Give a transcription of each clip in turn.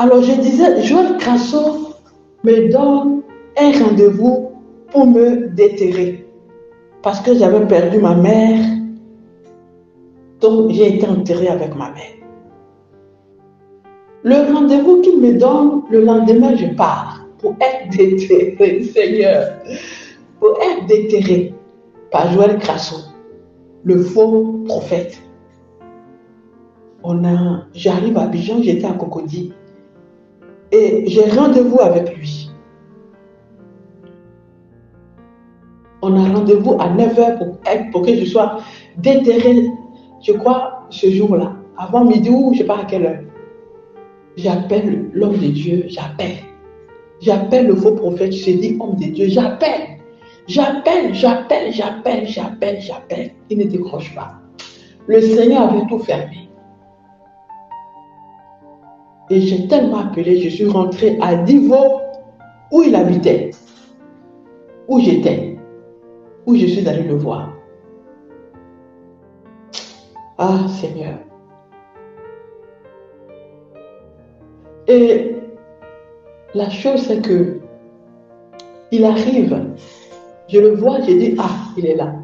Alors je disais, Joël Crasso me donne un rendez-vous pour me déterrer. Parce que j'avais perdu ma mère, donc j'ai été enterrée avec ma mère. Le rendez-vous qu'il me donne, le lendemain, je pars pour être déterré, Seigneur, pour être déterré par Joël Crasso, le faux prophète. J'arrive à Abidjan, j'étais à Cocody, et j'ai rendez-vous avec lui. On a rendez-vous à 9h pour que je sois déterré, je crois, ce jour-là, avant midi ou je ne sais pas à quelle heure. J'appelle l'homme de Dieu, j'appelle le faux prophète, je dis homme de Dieu, j'appelle. Il ne décroche pas. Le Seigneur avait tout fermé. Et j'ai tellement appelé, je suis rentrée à Divo, où il habitait, où j'étais, où je suis allée le voir. Ah Seigneur. Et la chose c'est que il arrive, je le vois, je dis ah, il est là.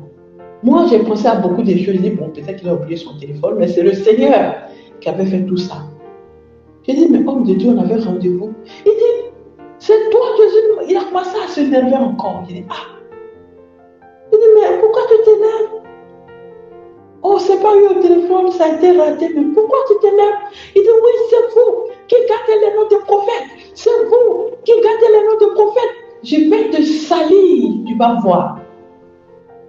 Moi j'ai pensé à beaucoup de choses, je dis bon, peut-être qu'il a oublié son téléphone, mais c'est le Seigneur qui avait fait tout ça. J'ai dit mais homme de Dieu, on avait rendez-vous. Il dit c'est toi Jésus. Il a commencé à s'énerver encore. Il dit ah. Il dit mais pourquoi tu t'énerves? Oh, c'est pas eu au téléphone, ça a été raté, mais pourquoi tu t'énerves? Il dit oui, c'est vous qui gardez les noms de prophètes. C'est vous qui gardez les noms de prophètes. Je vais te salir, tu vas voir.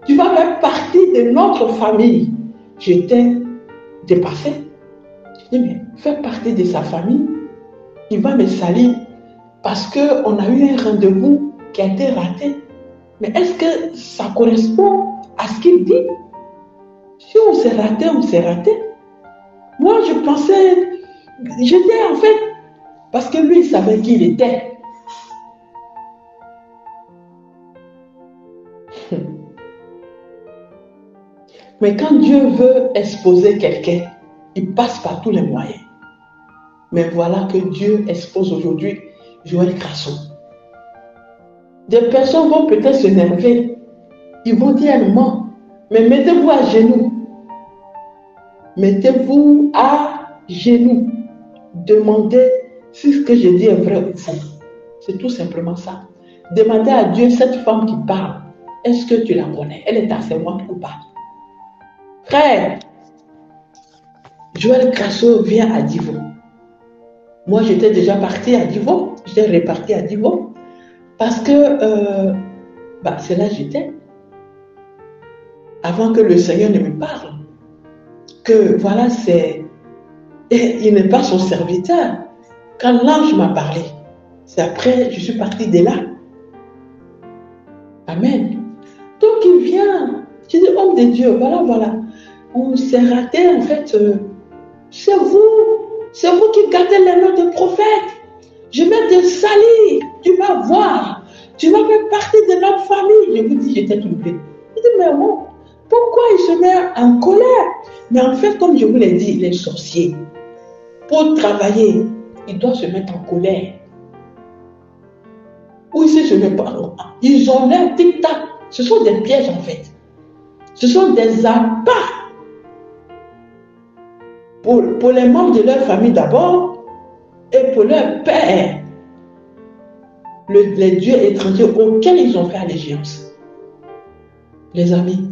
Tu vas faire partie de notre famille. J'étais dépassée. Je dis, mais faire partie de sa famille, il va me salir parce qu'on a eu un rendez-vous qui a été raté. Mais est-ce que ça correspond à ce qu'il dit? Si on s'est raté, on s'est raté. Moi, je pensais, j'étais en fait, parce que lui, il savait qui il était. Mais quand Dieu veut exposer quelqu'un, il passe par tous les moyens. Mais voilà que Dieu expose aujourd'hui Joël Crasso. Des personnes vont peut-être s'énerver. Ils vont dire non, mais mettez-vous à genoux. Mettez-vous à genoux. Demandez si ce que je dis est vrai ou faux. C'est tout simplement ça. Demandez à Dieu, cette femme qui parle, est-ce que tu la connais? Elle est assermente ou pas? Frère, Joël Crasso vient à Divo. Moi, j'étais déjà partie à Divo. J'étais repartie à Divo. Parce que c'est là que j'étais. Avant que le Seigneur ne me parle. Que voilà, il n'est pas son serviteur. Quand l'ange m'a parlé, c'est après, je suis partie de là. Amen. Donc il vient. Je dis, homme de Dieu, voilà. On s'est raté, en fait. C'est vous qui gardez les noms des prophètes. Je vais te salir, tu vas voir. Tu vas faire partie de notre famille. Je vous dis, j'étais troublée. Il dit, mais bon, pourquoi il se met en colère? Mais en fait, comme je vous l'ai dit, les sorciers, pour travailler, ils doivent se mettre en colère. Ou ils se mettent pas. Ils ont l'air tic-tac. Ce sont des pièges en fait. Ce sont des appâts. Pour les membres de leur famille d'abord et pour leur père. Les dieux étrangers auxquels ils ont fait allégeance. Les amis.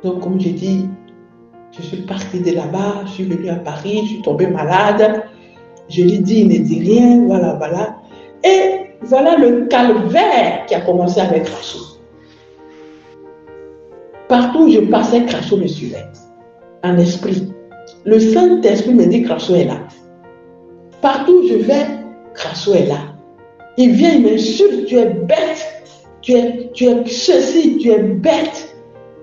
Donc comme je dis, je suis partie de là-bas, je suis venue à Paris, je suis tombée malade. Je lui dis, il ne dit rien, voilà. Et voilà le calvaire qui a commencé avec Crasso. Partout où je passais, Crasso me suivait. En esprit. Le Saint-Esprit me dit, Crasso est là. Partout où je vais, Crasso est là. Il vient, il m'insulte, tu es bête. Tu es ceci, tu es bête.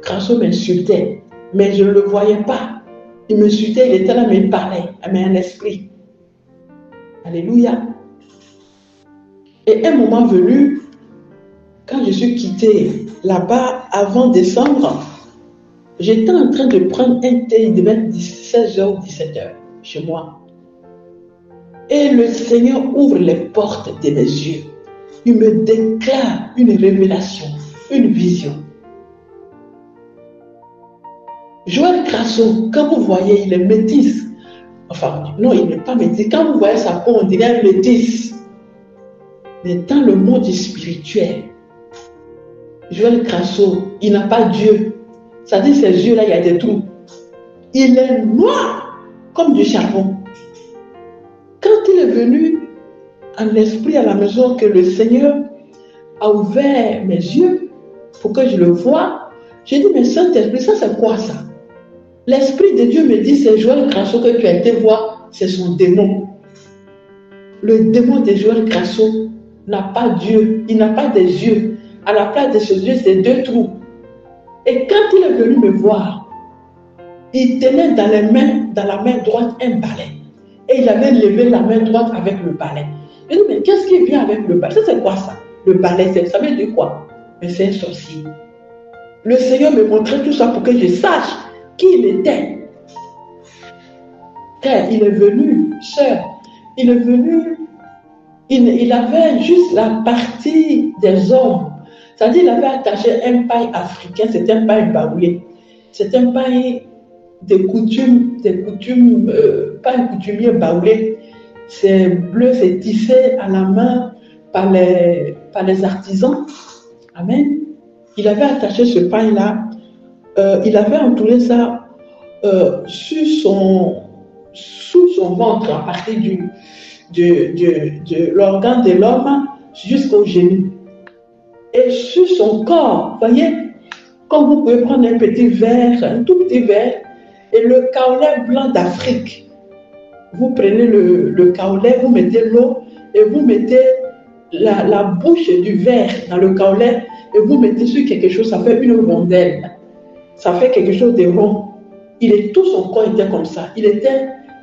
Crasso m'insultait. Mais je ne le voyais pas. Il m'insultait, il était là, mais il parlait. Mais en esprit. Alléluia. Et un moment venu, quand je suis quittée là-bas avant décembre, j'étais en train de prendre un thé, il devait être 16h ou 17h chez moi. Et le Seigneur ouvre les portes de mes yeux. Il me déclare une révélation, une vision. Joël Crasso, quand vous voyez, il est métis. Enfin, non, il n'est pas métis. Quand vous voyez sa peau, on dirait métis. Mais dans le monde spirituel, Joël Crasso, il n'a pas Dieu. Ça dit, ses yeux-là, il y a des trous. Il est noir comme du charbon. Quand il est venu en esprit à la maison, que le Seigneur a ouvert mes yeux pour que je le voie, j'ai dit, mais Saint-Esprit, ça c'est quoi ça? L'Esprit de Dieu me dit, c'est Joël Crasso que tu as été voir, c'est son démon. Le démon de Joël Crasso n'a pas Dieu, il n'a pas des yeux. À la place de ses yeux, c'est 2 trous. Et quand il est venu me voir, il tenait dans la main droite un balai. Et il avait levé la main droite avec le balai. Je dis, mais qu'est-ce qui vient avec le balai? Ça, c'est quoi ça? Le balai, ça veut dire quoi? Mais c'est un sorcier. Le Seigneur me montrait tout ça pour que je sache qui il était. Car il est venu, sœur, il est venu, il avait juste la partie des hommes. C'est-à-dire, il avait attaché un paille africain, c'était un paille baoulé. C'est un paille des coutumes, pas un coutumier baoulé. C'est bleu, c'est tissé à la main par les artisans. Amen. Il avait attaché ce paille-là, il avait entouré ça sous son ventre, à partir de l'organe de l'homme jusqu'au genou. Et sur son corps, voyez, comme vous pouvez prendre un petit verre, un tout petit verre, et le kaolin blanc d'Afrique. Vous prenez le kaolin, vous mettez l'eau et vous mettez la bouche du verre dans le kaolin et vous mettez sur quelque chose, ça fait une rondelle. Ça fait quelque chose de rond. Tout son corps était comme ça.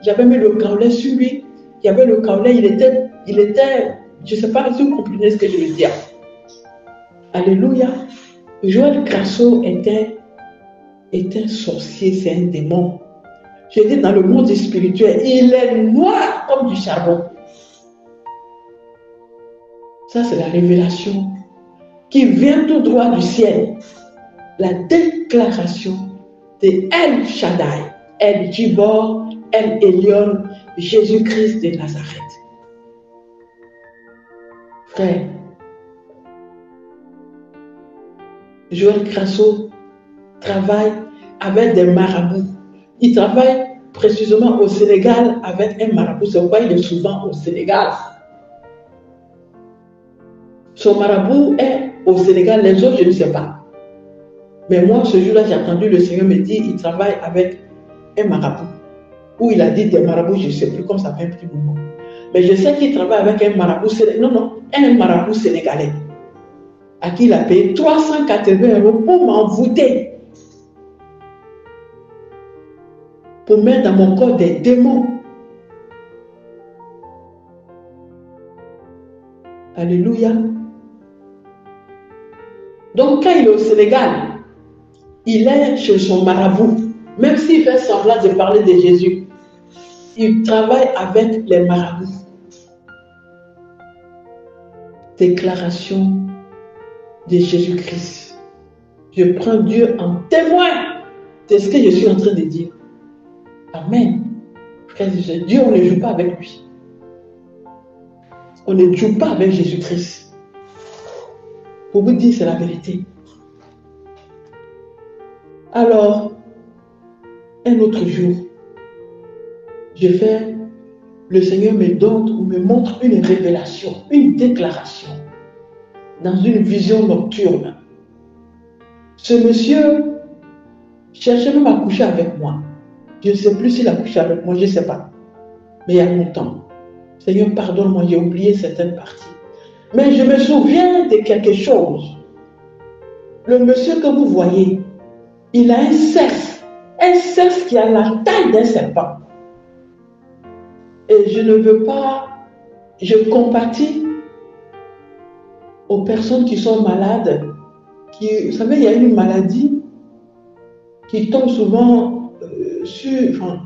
J'avais mis le kaolin sur lui. Il y avait le kaolin, il était, je ne sais pas si vous comprenez ce que je veux dire. Alléluia. Joël Crasso était un sorcier, c'est un démon. Je dis dans le monde spirituel, il est noir comme du charbon. Ça, c'est la révélation qui vient tout droit du ciel. La déclaration de El Shaddai, El Gibor, El Elyon, Jésus-Christ de Nazareth. Frère, Joël Crasso travaille avec des marabouts. Il travaille précisément au Sénégal avec un marabout. C'est pourquoi il est souvent au Sénégal. Son marabout est au Sénégal, les autres, je ne sais pas. Mais moi, ce jour-là, j'ai entendu le Seigneur me dire qu'il travaille avec un marabout. Ou il a dit des marabouts, je ne sais plus, comme ça fait un petit moment. Mais je sais qu'il travaille avec un marabout sénégalais. Non, un marabout sénégalais. À qui il a payé 380 € pour m'envoûter. Pour mettre dans mon corps des démons. Alléluia. Donc, quand il est au Sénégal, il est chez son marabout. Même s'il fait semblant de parler de Jésus, il travaille avec les marabouts. Déclaration de Jésus-Christ. Je prends Dieu en témoin de ce que je suis en train de dire. Amen. Frère, Dieu, on ne joue pas avec lui. On ne joue pas avec Jésus-Christ. Pour vous dire, c'est la vérité. Alors, un autre jour, le Seigneur me donne ou me montre une révélation, une déclaration dans une vision nocturne. Ce monsieur cherchait même à coucher avec moi. Je ne sais plus s'il a couché avec moi, je ne sais pas. Mais il y a longtemps. Seigneur, pardonne-moi, j'ai oublié certaines parties. Mais je me souviens de quelque chose. Le monsieur que vous voyez, il a un cerf qui a la taille d'un serpent. Et je ne veux pas, je compatis aux personnes qui sont malades. Vous savez, il y a une maladie qui tombe souvent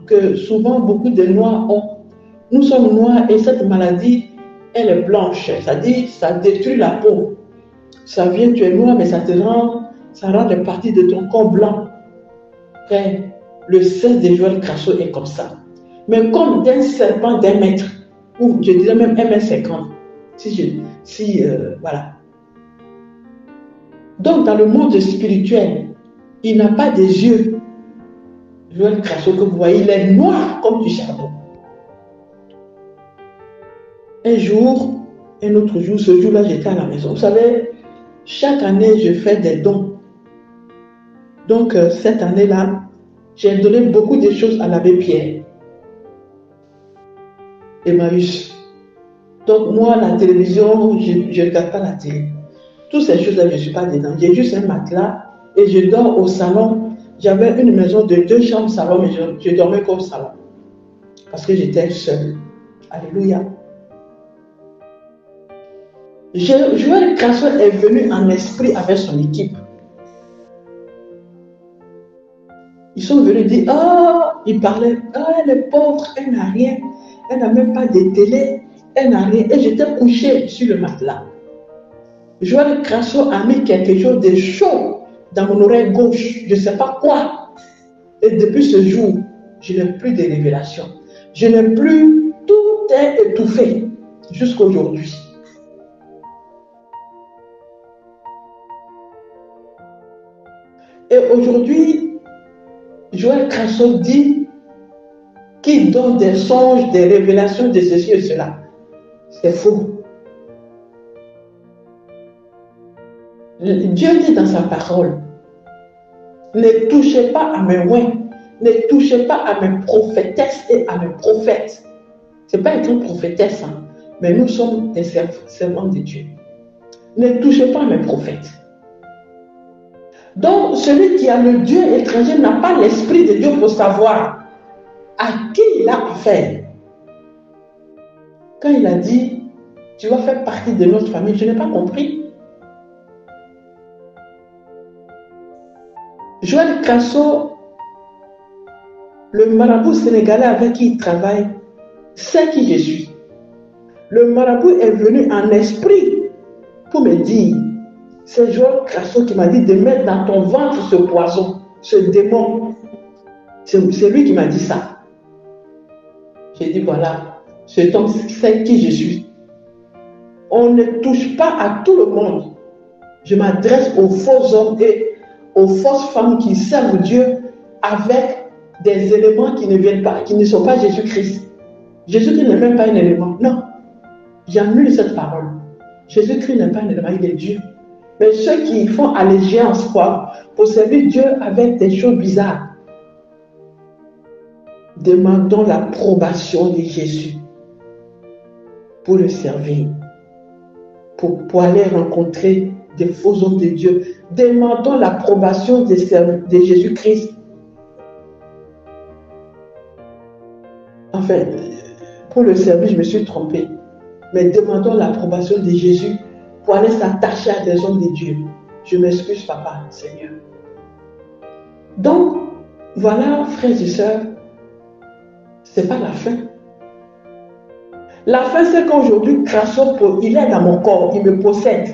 que souvent beaucoup de Noirs ont. Nous sommes noirs et cette maladie, elle est blanche. C'est-à-dire, ça détruit la peau. Ça vient, tu es noir, mais ça rend des parties de ton corps blanc. Frère, le sel de Joël Crasso est comme ça. Mais comme d'un serpent d'1 mètre, ou je dirais même 1,50 m, voilà. Donc, dans le monde spirituel, il n'a pas des yeux. Joël Crasso que vous voyez, il est noir comme du charbon. Un jour, un autre jour, ce jour-là, j'étais à la maison. Vous savez, chaque année, je fais des dons. Donc, cette année-là, j'ai donné beaucoup de choses à l'abbé Pierre. Emmaüs. Donc, moi, la télévision, je ne regarde pas la télé. Toutes ces choses-là, je ne suis pas dedans. J'ai juste un matelas et je dors au salon. J'avais une maison de 2 chambres salon, mais je dormais qu'au salon. Parce que j'étais seule. Alléluia. Joël Crasso est venu en esprit avec son équipe. Ils sont venus dire, ils parlaient, elle est pauvre, elle n'a rien, elle n'a même pas de télé, elle n'a rien. Et j'étais couché sur le matelas. Joël Crasso a mis quelque chose de chaud dans mon oreille gauche, je ne sais pas quoi. Et depuis ce jour, je n'ai plus de révélations. Je n'ai plus, tout est étouffé jusqu'à aujourd'hui. Et aujourd'hui, Joël Crasso dit qu'il donne des songes, des révélations de ceci et cela. C'est faux. Dieu dit dans sa parole, ne touchez pas à mes oins, ne touchez pas à mes prophétesses et à mes prophètes. Ce n'est pas être une prophétesse, hein, mais nous sommes des servants de Dieu. Ne touchez pas à mes prophètes. Donc, celui qui a le Dieu étranger n'a pas l'esprit de Dieu pour savoir à qui il a affaire. Quand il a dit, tu vas faire partie de notre famille, je n'ai pas compris. Joël Crasso, le marabout sénégalais avec qui il travaille, sait qui je suis. Le marabout est venu en esprit pour me dire, c'est Joël Crasso qui m'a dit de mettre dans ton ventre ce poison, ce démon. C'est lui qui m'a dit ça. J'ai dit voilà, cet homme sait qui je suis. On ne touche pas à tout le monde. Je m'adresse aux faux hommes et aux fausses femmes qui servent Dieu avec des éléments qui ne viennent pas, qui ne sont pas Jésus-Christ. Jésus-Christ n'est même pas un élément. Non. J'annule cette parole. Jésus-Christ n'est pas un élément, il est Dieu. Mais ceux qui font allégeance pour servir Dieu avec des choses bizarres, demandons l'approbation de Jésus pour le servir, pour aller rencontrer des faux hommes de Dieu. Demandons l'approbation de Jésus-Christ. Enfin, pour le servir, je me suis trompée. Mais demandons l'approbation de Jésus pour aller s'attacher à des hommes de Dieu. Je m'excuse, papa, Seigneur. Donc, voilà, frères et sœurs, ce n'est pas la fin. La fin, c'est qu'aujourd'hui, Crasso, il est dans mon corps, il me possède.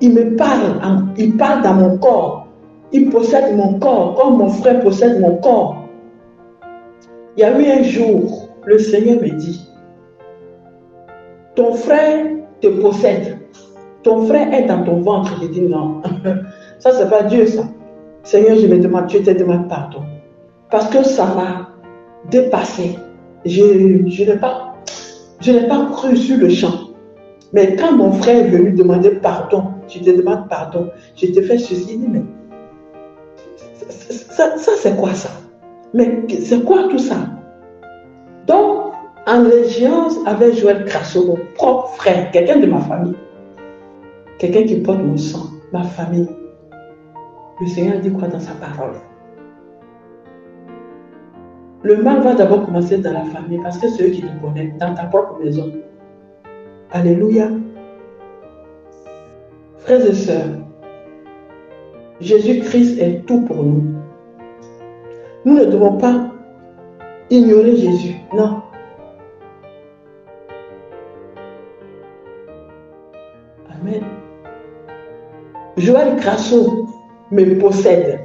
Il me parle, il parle dans mon corps. Il possède mon corps, comme mon frère possède mon corps. Il y a eu un jour, le Seigneur me dit, ton frère te possède. Ton frère est dans ton ventre. Je dis non. Ça, c'est pas Dieu, ça. Seigneur, je me demande, Dieu te demande pardon. Parce que ça m'a dépassé. Je n'ai pas cru sur le champ. Mais quand mon frère est venu demander pardon, je te demande pardon, je te fais ceci, mais ça c'est quoi ça? Mais c'est quoi tout ça? Donc, en allégeance avec Joël Crasso, mon propre frère, quelqu'un de ma famille, quelqu'un qui porte mon sang, ma famille, le Seigneur dit quoi dans sa parole? Le mal va d'abord commencer dans la famille parce que c'est eux qui te connaissent, dans ta propre maison. Alléluia. Frères et sœurs, Jésus-Christ est tout pour nous. Nous ne devons pas ignorer Jésus. Non. Joël Crasso me possède.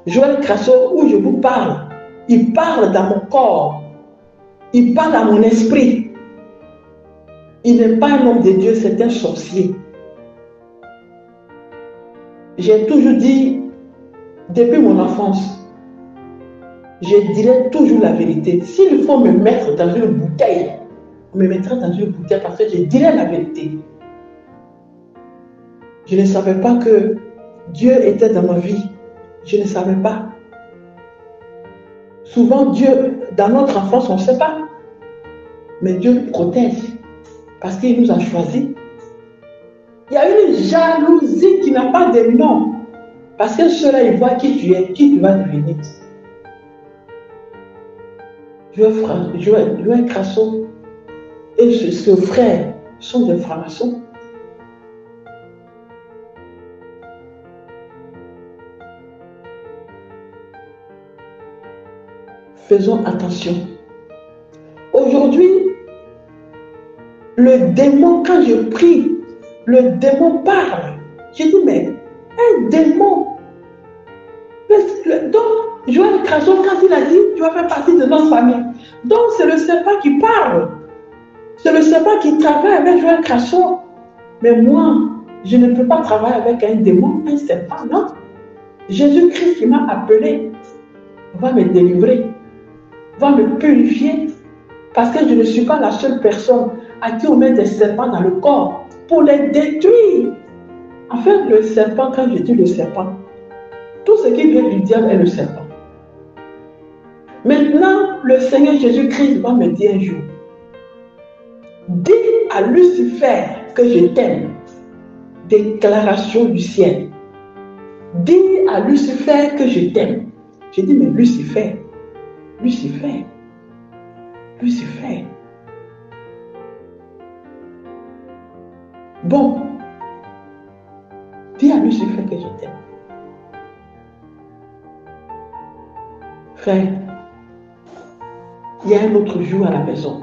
Joël Crasso, où je vous parle, il parle dans mon corps. Il parle à mon esprit. Il n'est pas un homme de Dieu, c'est un sorcier. J'ai toujours dit, depuis mon enfance, je dirais toujours la vérité. S'il faut me mettre dans une bouteille, on me mettra dans une bouteille parce que je dirais la vérité. Je ne savais pas que Dieu était dans ma vie. Je ne savais pas. Souvent, Dieu, dans notre enfance, on ne sait pas. Mais Dieu nous protège parce qu'il nous a choisis. Il y a une jalousie qui n'a pas de nom. Parce que ceux-là, ils voient qui tu es, qui tu vas devenir. Joël Crasso et ce frère sont des francs-maçons. Faisons attention. Aujourd'hui, le démon, quand je prie, le démon parle. Je dis, mais un démon. Donc, Joël Crasso, quand il a dit, tu vas faire partie de notre famille. Donc, c'est le serpent qui parle. C'est le serpent qui travaille avec Joël Crasso. Mais moi, je ne peux pas travailler avec un démon, un serpent, non. Jésus-Christ qui m'a appelé va me délivrer, va me purifier. Parce que je ne suis pas la seule personne à qui on met des serpents dans le corps pour les détruire. En fait, le serpent, quand je dis le serpent, tout ce qui vient du diable est le serpent. Maintenant, le Seigneur Jésus-Christ va me dire un jour, dis à Lucifer que je t'aime. Déclaration du ciel. Dis à Lucifer que je t'aime. J'ai dit, mais Lucifer, Lucifer, Lucifer. Bon, dis à Lucifer que je t'aime. Frère, il y a un autre jour à la maison.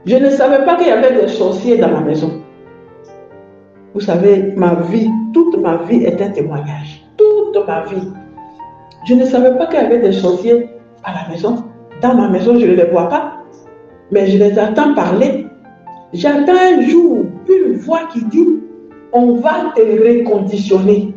Je ne savais pas qu'il y avait des sorciers dans la maison. Vous savez, ma vie, toute ma vie est un témoignage. Toute ma vie. Je ne savais pas qu'il y avait des sorciers à la maison. Dans ma maison, je ne les vois pas. Mais je les entends parler. J'entends un jour une voix qui dit, on va te reconditionner.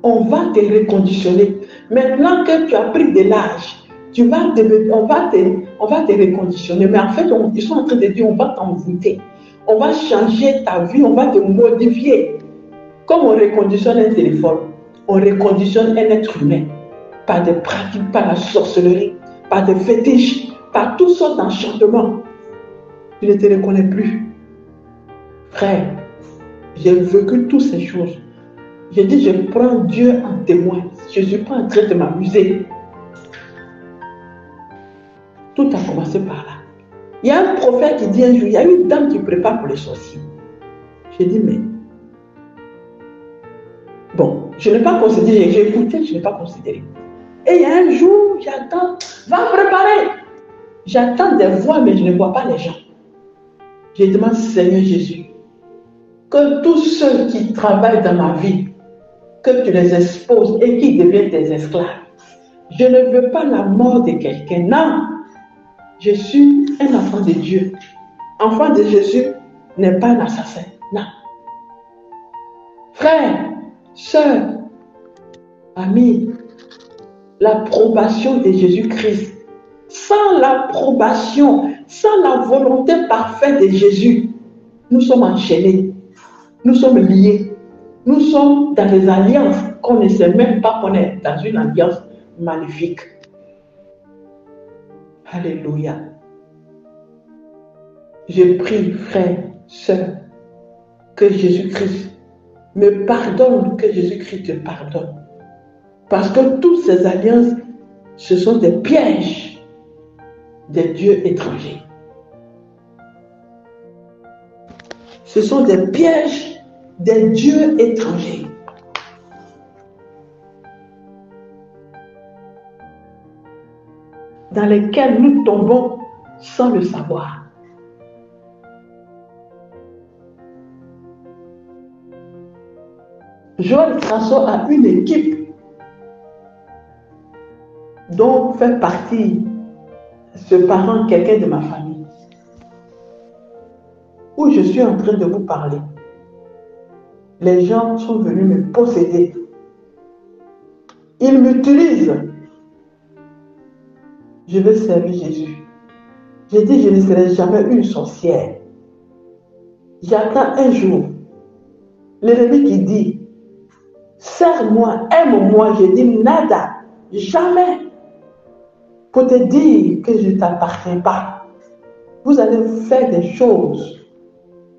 On va te reconditionner. Maintenant que tu as pris de l'âge, on va te reconditionner. Mais en fait, ils sont en train de dire, on va t'envoûter. On va changer ta vie, on va te modifier. Comme on reconditionne un téléphone, on reconditionne un être humain. Par des pratiques, par la sorcellerie, par des fétiches, par toutes sortes d'enchantements. Tu ne te reconnais plus. Frère, j'ai vécu toutes ces choses. J'ai dit, je prends Dieu en témoin. Je ne suis pas en train de m'amuser. Tout a commencé par là. Il y a un prophète qui dit un jour, il y a une dame qui prépare pour les sorciers. J'ai dit, mais... Bon, je n'ai pas considéré, j'ai écouté, je n'ai pas considéré. Et il y a un jour, j'attends, va préparer. J'attends des voix, mais je ne vois pas les gens. Je demande, Seigneur Jésus, que tous ceux qui travaillent dans ma vie, que tu les exposes et qui deviennent des esclaves. Je ne veux pas la mort de quelqu'un. Non, je suis un enfant de Dieu. Enfant de Jésus n'est pas un assassin. Non. Frère, sœur, ami, l'approbation de Jésus-Christ, sans l'approbation, sans la volonté parfaite de Jésus, nous sommes enchaînés, nous sommes liés, nous sommes dans des alliances qu'on ne sait même pas qu'on est dans une alliance maléfique. Alléluia. Je prie, frère, sœur, que Jésus-Christ me pardonne, que Jésus-Christ te pardonne. Parce que toutes ces alliances, ce sont des pièges des dieux étrangers. Ce sont des pièges des dieux étrangers. Dans lesquels nous tombons sans le savoir. Joël Crasso a une équipe dont fait partie ce parent, quelqu'un de ma famille, où je suis en train de vous parler. Les gens sont venus me posséder. Ils m'utilisent. Je veux servir Jésus. J'ai dit, je ne serai jamais une sorcière. J'attends un jour. L'ennemi qui dit, sers-moi, aime-moi, je dis nada, jamais. Pour te dire que je ne t'appartiens pas. Vous allez faire des choses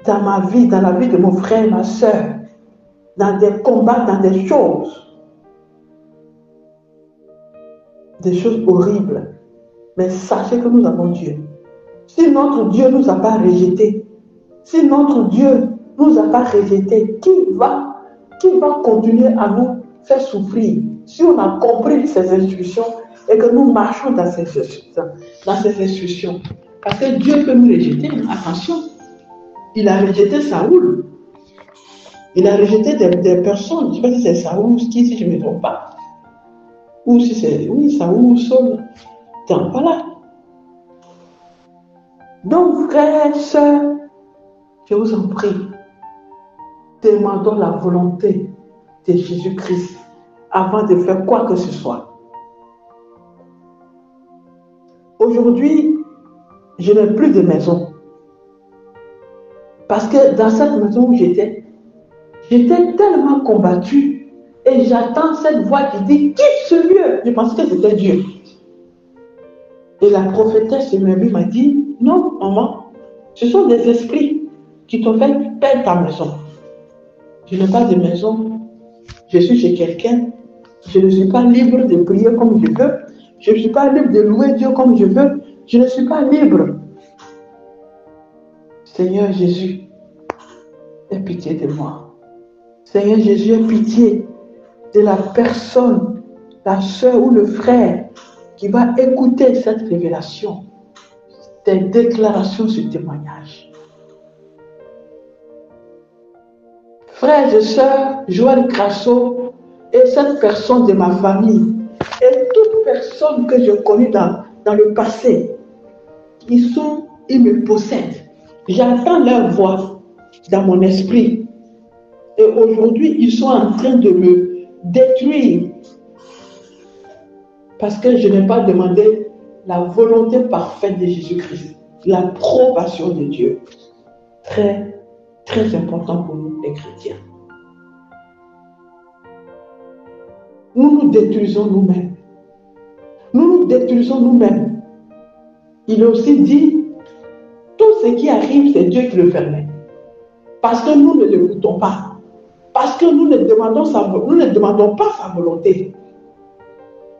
dans ma vie, dans la vie de mon frère, ma soeur, dans des combats, dans des choses horribles. Mais sachez que nous avons Dieu. Si notre Dieu ne nous a pas rejetés, si notre Dieu ne nous a pas rejetés, qui va continuer à nous faire souffrir si on a compris ces instructions et que nous marchons dans ces instructions? Parce que Dieu peut nous rejeter, attention. Il a rejeté Saoul. Il a rejeté des personnes. Je ne sais pas si c'est Saoul, si je ne me trompe pas. Ou si c'est, oui, Saoul, Saul. Donc, voilà. Donc, frères, sœurs, je vous en prie, demandons la volonté de Jésus-Christ avant de faire quoi que ce soit. Aujourd'hui, je n'ai plus de maison. Parce que dans cette maison où j'étais tellement combattue et j'attends cette voix qui dit « Quitte ce lieu !» Je pensais que c'était Dieu. Et la prophétesse m'a dit « Non, maman, ce sont des esprits qui t'ont fait perdre ta maison. Je n'ai pas de maison, je suis chez quelqu'un, je ne suis pas libre de prier comme je veux, je ne suis pas libre de louer Dieu comme je veux, je ne suis pas libre. Seigneur Jésus, aie pitié de moi. Seigneur Jésus, aie pitié de la personne, la soeur ou le frère qui va écouter cette révélation, tes déclarations, ce témoignage. Frères et sœurs, Joël Crasso et cette personne de ma famille et toute personne que je connais dans le passé, ils me possèdent. J'entends leur voix dans mon esprit. Et aujourd'hui, ils sont en train de me détruire. Parce que je n'ai pas demandé la volonté parfaite de Jésus-Christ. L'approbation de Dieu. Très, très important pour nous, les chrétiens. Nous nous détruisons nous-mêmes. Nous nous détruisons nous-mêmes. Il est aussi dit, tout ce qui arrive, c'est Dieu qui le permet. Parce que nous ne l'écoutons pas. Parce que nous ne demandons pas sa volonté.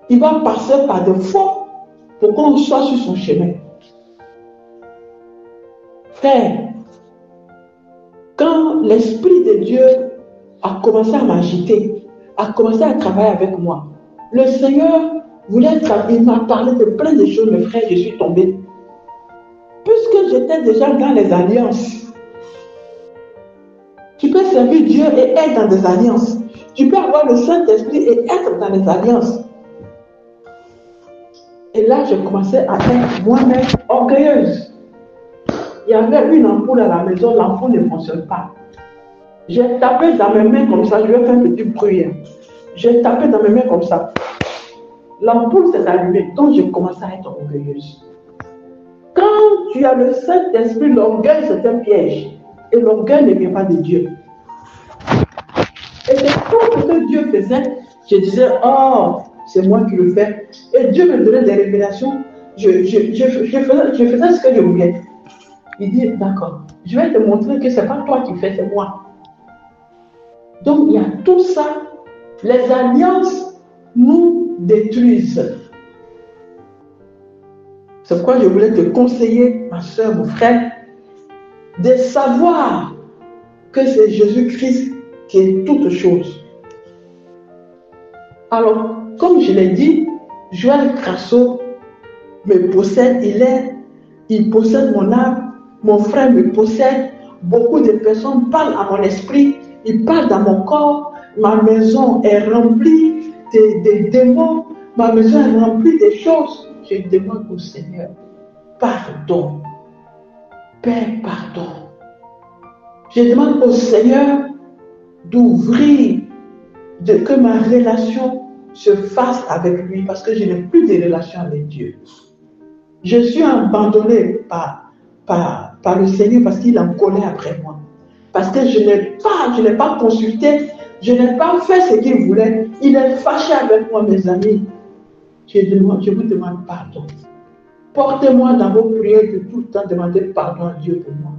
Il va passer par des fois pour qu'on soit sur son chemin. Frère, quand l'Esprit de Dieu a commencé à m'agiter, a commencé à travailler avec moi, le Seigneur il m'a parlé de plein de choses, mes frères, je suis tombé. Puisque j'étais déjà dans les alliances, tu peux servir Dieu et être dans des alliances. Tu peux avoir le Saint-Esprit et être dans les alliances. Et là, je commençais à être moi-même orgueilleuse. Il y avait une ampoule à la maison, l'ampoule ne fonctionne pas. J'ai tapé dans mes mains comme ça, je vais faire un petit bruit. J'ai tapé dans mes mains comme ça. L'ampoule s'est allumée, donc j'ai commencé à être orgueilleuse. Quand tu as le Saint-Esprit, l'orgueil c'est un piège. Et l'orgueil ne vient pas de Dieu. Et c'est tout ce que Dieu faisait. Je disais, oh, c'est moi qui le fais. Et Dieu me donnait des révélations. Je faisais ce que je voulais. Il dit, d'accord, je vais te montrer que ce n'est pas toi qui fais, c'est moi. Donc il y a tout ça. Les alliances nous détruisent. C'est pourquoi je voulais te conseiller, ma soeur, mon frère, de savoir que c'est Jésus-Christ qui est toute chose. Alors, comme je l'ai dit, Joël Crasso me possède, il possède mon âme, mon frère me possède, beaucoup de personnes parlent à mon esprit, ils parlent dans mon corps, Ma maison est remplie des démons. Ma maison est remplie des choses. Je demande au Seigneur pardon. Père, pardon. Je demande au Seigneur d'ouvrir, que ma relation se fasse avec lui parce que je n'ai plus de relation avec Dieu. Je suis abandonné par le Seigneur parce qu'il en connaît après moi. Parce que je n'ai pas consulté, je n'ai pas fait ce qu'il voulait. Il est fâché avec moi, mes amis. Je vous demande pardon. Portez-moi dans vos prières de tout le temps, demandez pardon à Dieu pour moi.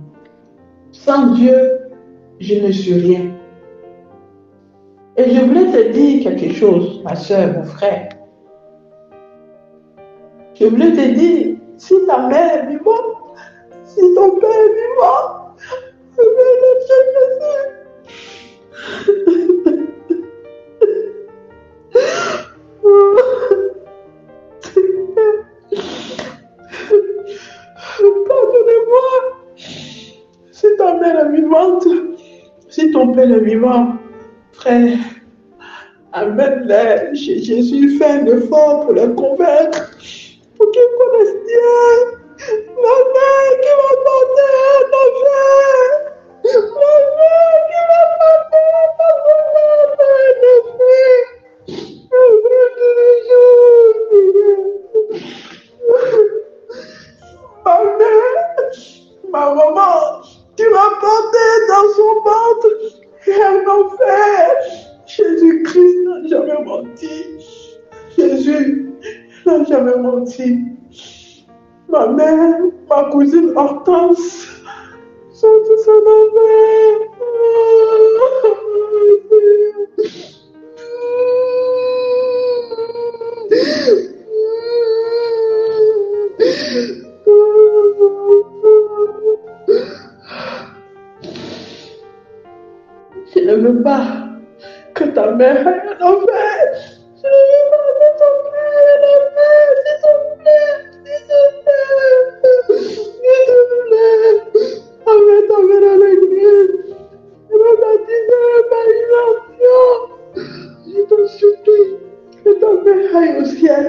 Sans Dieu, je ne suis rien. Et je voulais te dire quelque chose, ma soeur, mon frère. Je voulais te dire, si ta mère est vivante, si ton père est vivant, je vais le pardonnez-moi. Si ta mère est vivante, si ton père est vivant, frère, amène-les chez Jésus, fais un effort pour les convaincre, pour qu'ils connaissent Dieu. Ma mère qui m'a porté un enfant, ma mère qui m'a porté un enfant, ma mère, ma maman, qui m'a porté dans son ventre, et un enfer. Jésus-Christ n'a jamais menti. Jésus n'a jamais menti. Ma mère, ma cousine Hortense, sont tous en enfer. Je ne veux pas que ta mère aille en enfer. Je ne veux pas que ton père aille en enfer. S'il te plaît, s'il te plaît. Amène ta mère à l'église. Je vais baptiser par l'onction. Je t'en supplie que ta mère aille au ciel.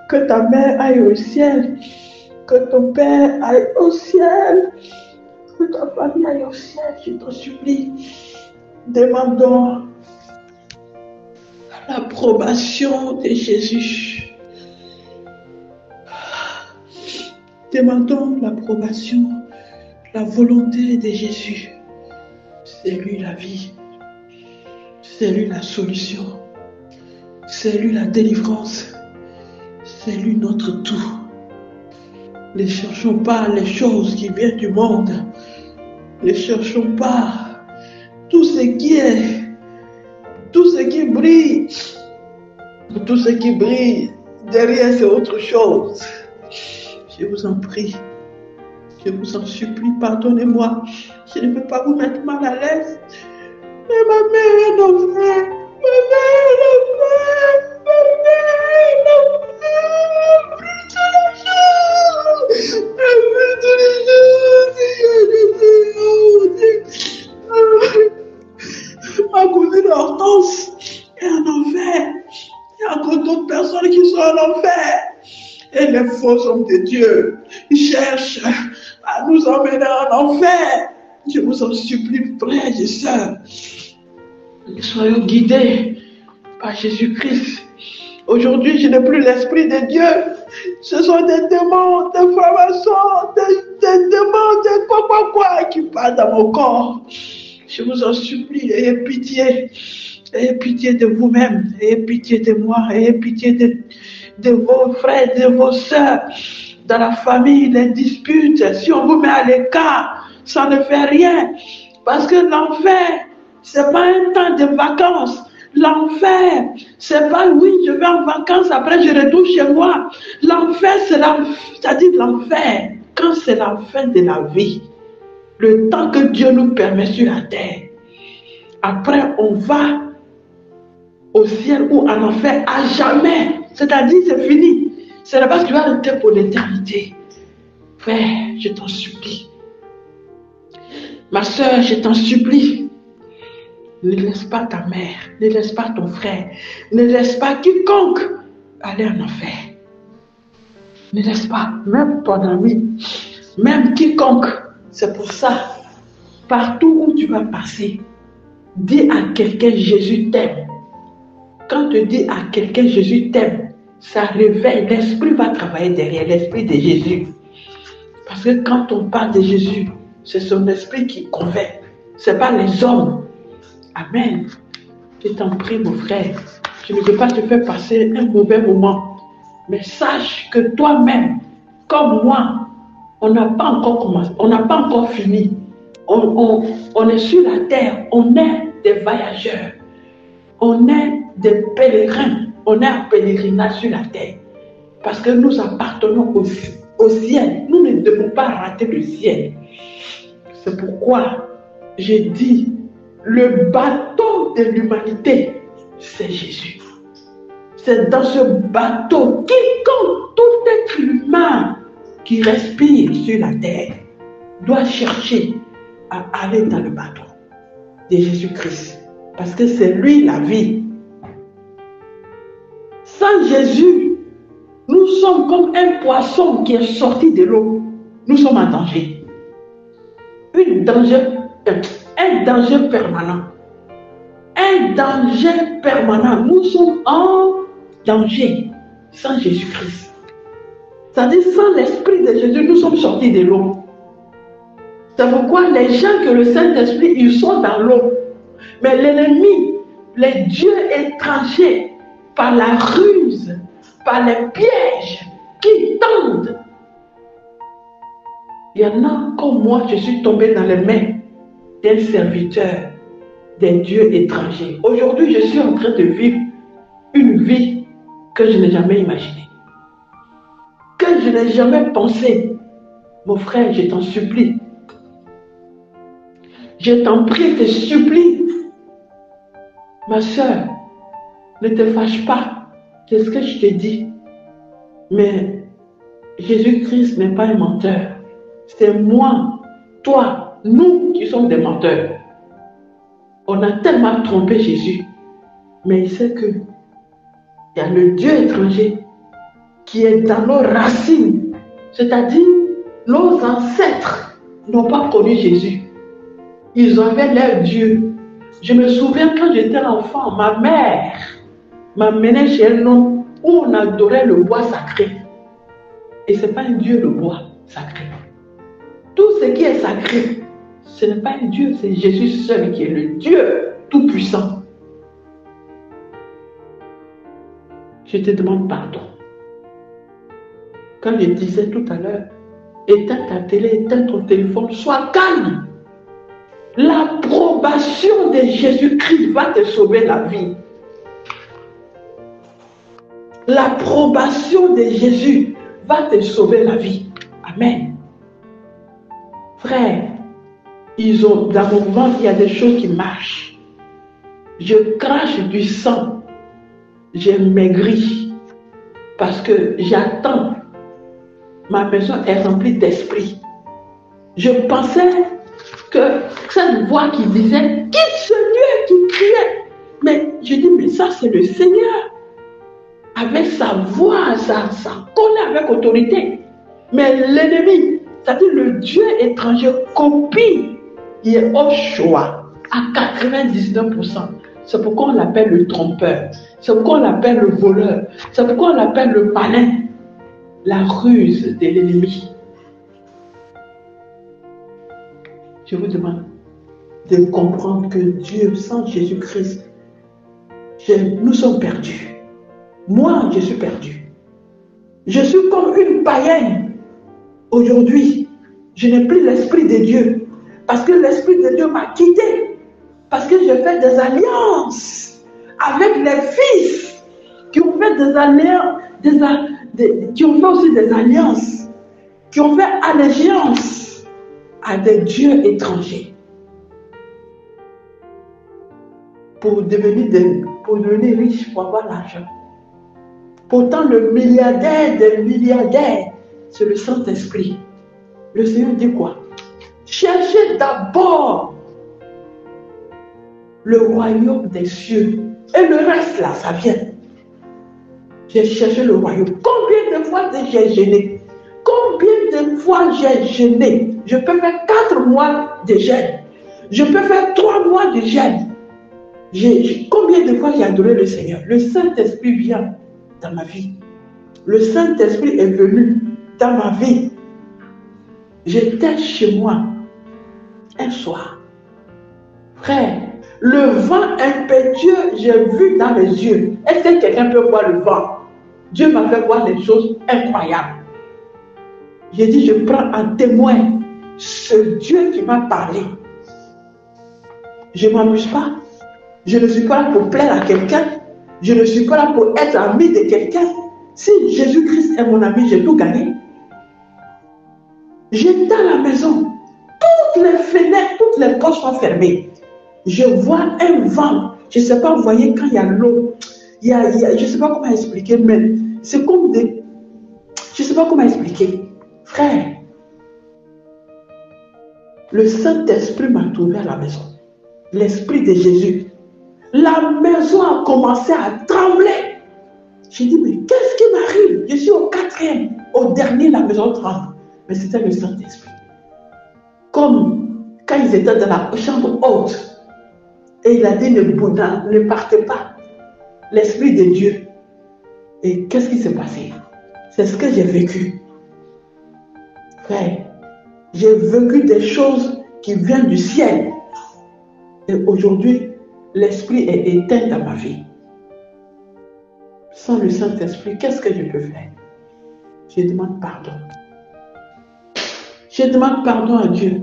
Que ta mère aille au ciel. Que ton père aille au ciel. Que ta famille aille au ciel. Je t'en supplie. Demandons l'approbation de Jésus. Demandons l'approbation, la volonté de Jésus. C'est lui la vie. C'est lui la solution. C'est lui la délivrance. C'est lui notre tout. Ne cherchons pas les choses qui viennent du monde. Ne cherchons pas tout ce qui est, tout ce qui brille. Tout ce qui brille, derrière c'est autre chose. Je vous en prie, je vous en supplie, pardonnez-moi. Je ne veux pas vous mettre mal à l'aise. Mais ma mère est en enfer. Ma mère est en enfer. Ma mère est en enfer. Elle brille tous les jours. Elle brille tous les jours. Ma cousine Hortense est en enfer. Il y a encore d'autres personnes qui sont en enfer. Et les faux hommes de Dieu, ils cherchent à nous emmener en enfer. Je vous en supplie, frères et sœurs. Soyons guidés par Jésus-Christ. Aujourd'hui, je n'ai plus l'Esprit de Dieu. Ce sont des démons, des formations, des démons, des quoi qui parlent dans mon corps. Je vous en supplie, ayez pitié. Ayez pitié de vous-même, ayez pitié de moi, ayez pitié de vos frères, de vos sœurs, dans la famille, les disputes. Si on vous met à l'écart, ça ne fait rien. Parce que l'enfer, ce n'est pas un temps de vacances. L'enfer, c'est pas oui, je vais en vacances, après je retourne chez moi. L'enfer, c'est-à-dire l'enfer, quand c'est la fin de la vie, le temps que Dieu nous permet sur la terre. Après, on va au ciel ou en enfer à jamais. C'est-à-dire, c'est fini. C'est là-bas que tu vas rester pour l'éternité. Frère, je t'en supplie. Ma soeur, je t'en supplie. Ne laisse pas ta mère, ne laisse pas ton frère, ne laisse pas quiconque aller en enfer. Ne laisse pas, même ton ami, même quiconque. C'est pour ça, partout où tu vas passer, dis à quelqu'un Jésus t'aime. Quand tu dis à quelqu'un Jésus t'aime, ça réveille, l'esprit va travailler derrière, l'esprit de Jésus. Parce que quand on parle de Jésus, c'est son esprit qui convainc, ce n'est pas les hommes. Amen. Je t'en prie, mon frère, je ne veux pas te faire passer un mauvais moment, mais sache que toi-même, comme moi, on n'a pas encore commencé, on n'a pas encore fini. On est sur la terre, on est des voyageurs, on est des pèlerins, on est un pèlerinage sur la terre. Parce que nous appartenons au ciel. Nous ne devons pas rater le ciel. C'est pourquoi j'ai dit, le bateau de l'humanité, c'est Jésus. C'est dans ce bateau, quiconque, tout être humain qui respire sur la terre, doit chercher à aller dans le bateau de Jésus-Christ. Parce que c'est lui la vie. Sans Jésus, nous sommes comme un poisson qui est sorti de l'eau. Nous sommes en danger. Un danger permanent. Un danger permanent. Nous sommes en danger sans Jésus-Christ. C'est-à-dire, sans l'Esprit de Jésus, nous sommes sortis de l'eau. C'est pourquoi les gens que le Saint-Esprit, ils sont dans l'eau. Mais l'ennemi, les dieux étrangers, par la ruse, par les pièges qui tendent. Il y en a comme moi, je suis tombé dans les mains d'un serviteur des dieux étrangers. Aujourd'hui, je suis en train de vivre une vie que je n'ai jamais imaginée, que je n'ai jamais pensé. Mon frère, je t'en supplie. Je t'en prie, je te supplie. Ma soeur, ne te fâche pas de ce que je te dis. Mais Jésus-Christ n'est pas un menteur. C'est moi, toi, nous qui sommes des menteurs. On a tellement trompé Jésus. Mais il sait que il y a le Dieu étranger qui est dans nos racines. C'est-à-dire, nos ancêtres n'ont pas connu Jésus. Ils avaient leur Dieu. Je me souviens quand j'étais enfant, ma mère m'amenait chez un homme où on adorait le bois sacré. Et ce n'est pas un Dieu le bois sacré. Tout ce qui est sacré, ce n'est pas un Dieu, c'est Jésus seul qui est le Dieu tout-puissant. Je te demande pardon. Quand je disais tout à l'heure, éteins ta télé, éteins ton téléphone, sois calme. L'approbation de Jésus-Christ va te sauver la vie. L'approbation de Jésus va te sauver la vie. Amen. Frère, dans mon ventre, il y a des choses qui marchent. Je crache du sang. J'ai maigri. Parce que j'attends. Ma maison est remplie d'esprit. Je pensais que cette voix qui disait, quitte ce lieu qui criait. Mais je dis, mais ça c'est le Seigneur. Avec sa voix, ça connaît avec autorité. Mais l'ennemi, c'est-à-dire le Dieu étranger, copie. Il est au choix à 99%. C'est pourquoi on l'appelle le trompeur. C'est pourquoi on l'appelle le voleur. C'est pourquoi on l'appelle le malin. La ruse de l'ennemi. Je vous demande de comprendre que Dieu, sans Jésus-Christ, nous sommes perdus. Moi, je suis perdu. Je suis comme une païenne. Aujourd'hui, je n'ai plus l'Esprit de Dieu. Parce que l'Esprit de Dieu m'a quitté. Parce que j'ai fait des alliances avec les fils qui ont fait des alliances, qui ont fait aussi des alliances, qui ont fait allégeance à des dieux étrangers. Pour devenir riche, pour avoir l'argent. Pourtant, le milliardaire des milliardaires, c'est le Saint-Esprit. Le Seigneur dit quoi? Cherchez d'abord le royaume des cieux. Et le reste là, ça vient. J'ai cherché le royaume. Combien de fois j'ai jeûné? Combien de fois j'ai jeûné? Je peux faire 4 mois de jeûne. Je peux faire 3 mois de jeûne. Combien de fois j'ai adoré le Seigneur? Le Saint-Esprit vient dans ma vie. Le Saint-Esprit est venu dans ma vie. J'étais chez moi un soir. Frère, le vent impétueux, j'ai vu dans mes yeux. Est-ce que quelqu'un peut voir le vent? Dieu m'a fait voir des choses incroyables. J'ai dit, je prends en témoin ce Dieu qui m'a parlé. Je ne m'amuse pas. Je ne suis pas là pour plaire à quelqu'un. Je ne suis pas là pour être ami de quelqu'un. Si Jésus-Christ est mon ami, j'ai tout gagné. J'étais à la maison. Toutes les fenêtres, toutes les portes sont fermées. Je vois un vent. Je ne sais pas, vous voyez, quand il y a l'eau, je ne sais pas comment expliquer, mais c'est comme des... Je ne sais pas comment expliquer. Frère, le Saint-Esprit m'a trouvé à la maison. L'Esprit de Jésus. La maison a commencé à trembler. J'ai dit, mais qu'est-ce qui m'arrive? Je suis au 4e. Au dernier, la maison tremble. Mais c'était le Saint-Esprit. Comme quand ils étaient dans la chambre haute. Et il a dit, ne partez pas. L'Esprit de Dieu. Et qu'est-ce qui s'est passé? C'est ce que j'ai vécu. Frère, j'ai vécu des choses qui viennent du ciel. Et aujourd'hui, l'Esprit est éteint dans ma vie. Sans le Saint-Esprit, qu'est-ce que je peux faire? Je demande pardon. Je demande pardon à Dieu.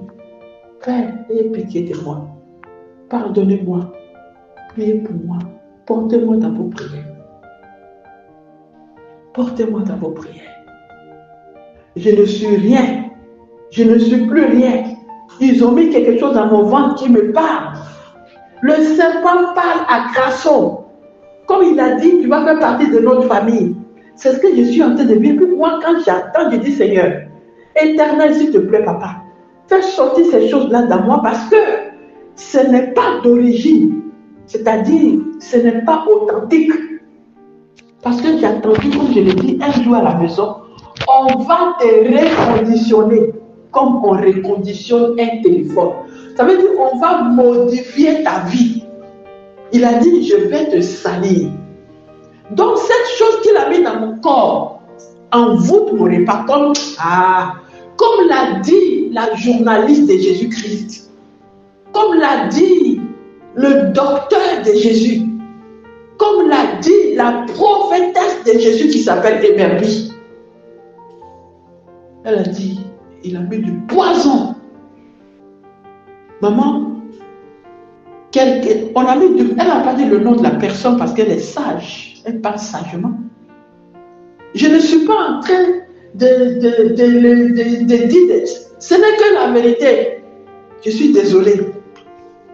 Frère, ayez pitié de moi. Pardonnez-moi. Priez pour moi. Portez-moi dans vos prières. Portez-moi dans vos prières. Je ne suis rien. Je ne suis plus rien. Ils ont mis quelque chose dans mon ventre qui me parle. Le serpent parle à Crasson. Comme il a dit, tu vas faire partie de notre famille. C'est ce que je suis en train de vivre. Puis moi, quand j'attends, je dis, Seigneur, Éternel, s'il te plaît, papa, fais sortir ces choses-là dans moi parce que ce n'est pas d'origine. C'est-à-dire, ce n'est pas authentique. Parce que j'ai attendu, comme je l'ai dit, un jour à la maison, on va te reconditionner comme on reconditionne un téléphone. Ça veut dire qu'on va modifier ta vie. Il a dit, je vais te salir. Donc, cette chose qu'il a mis dans mon corps, envoûte mon repas, comme l'a dit la journaliste de Jésus-Christ, comme l'a dit le docteur de Jésus, comme l'a dit la prophétesse de Jésus qui s'appelle Emerby. Elle a dit, il a mis du poison. Maman, on a mis elle n'a pas dit le nom de la personne parce qu'elle est sage. Elle parle sagement. Je ne suis pas en train de dire, ce n'est que la vérité. Je suis désolée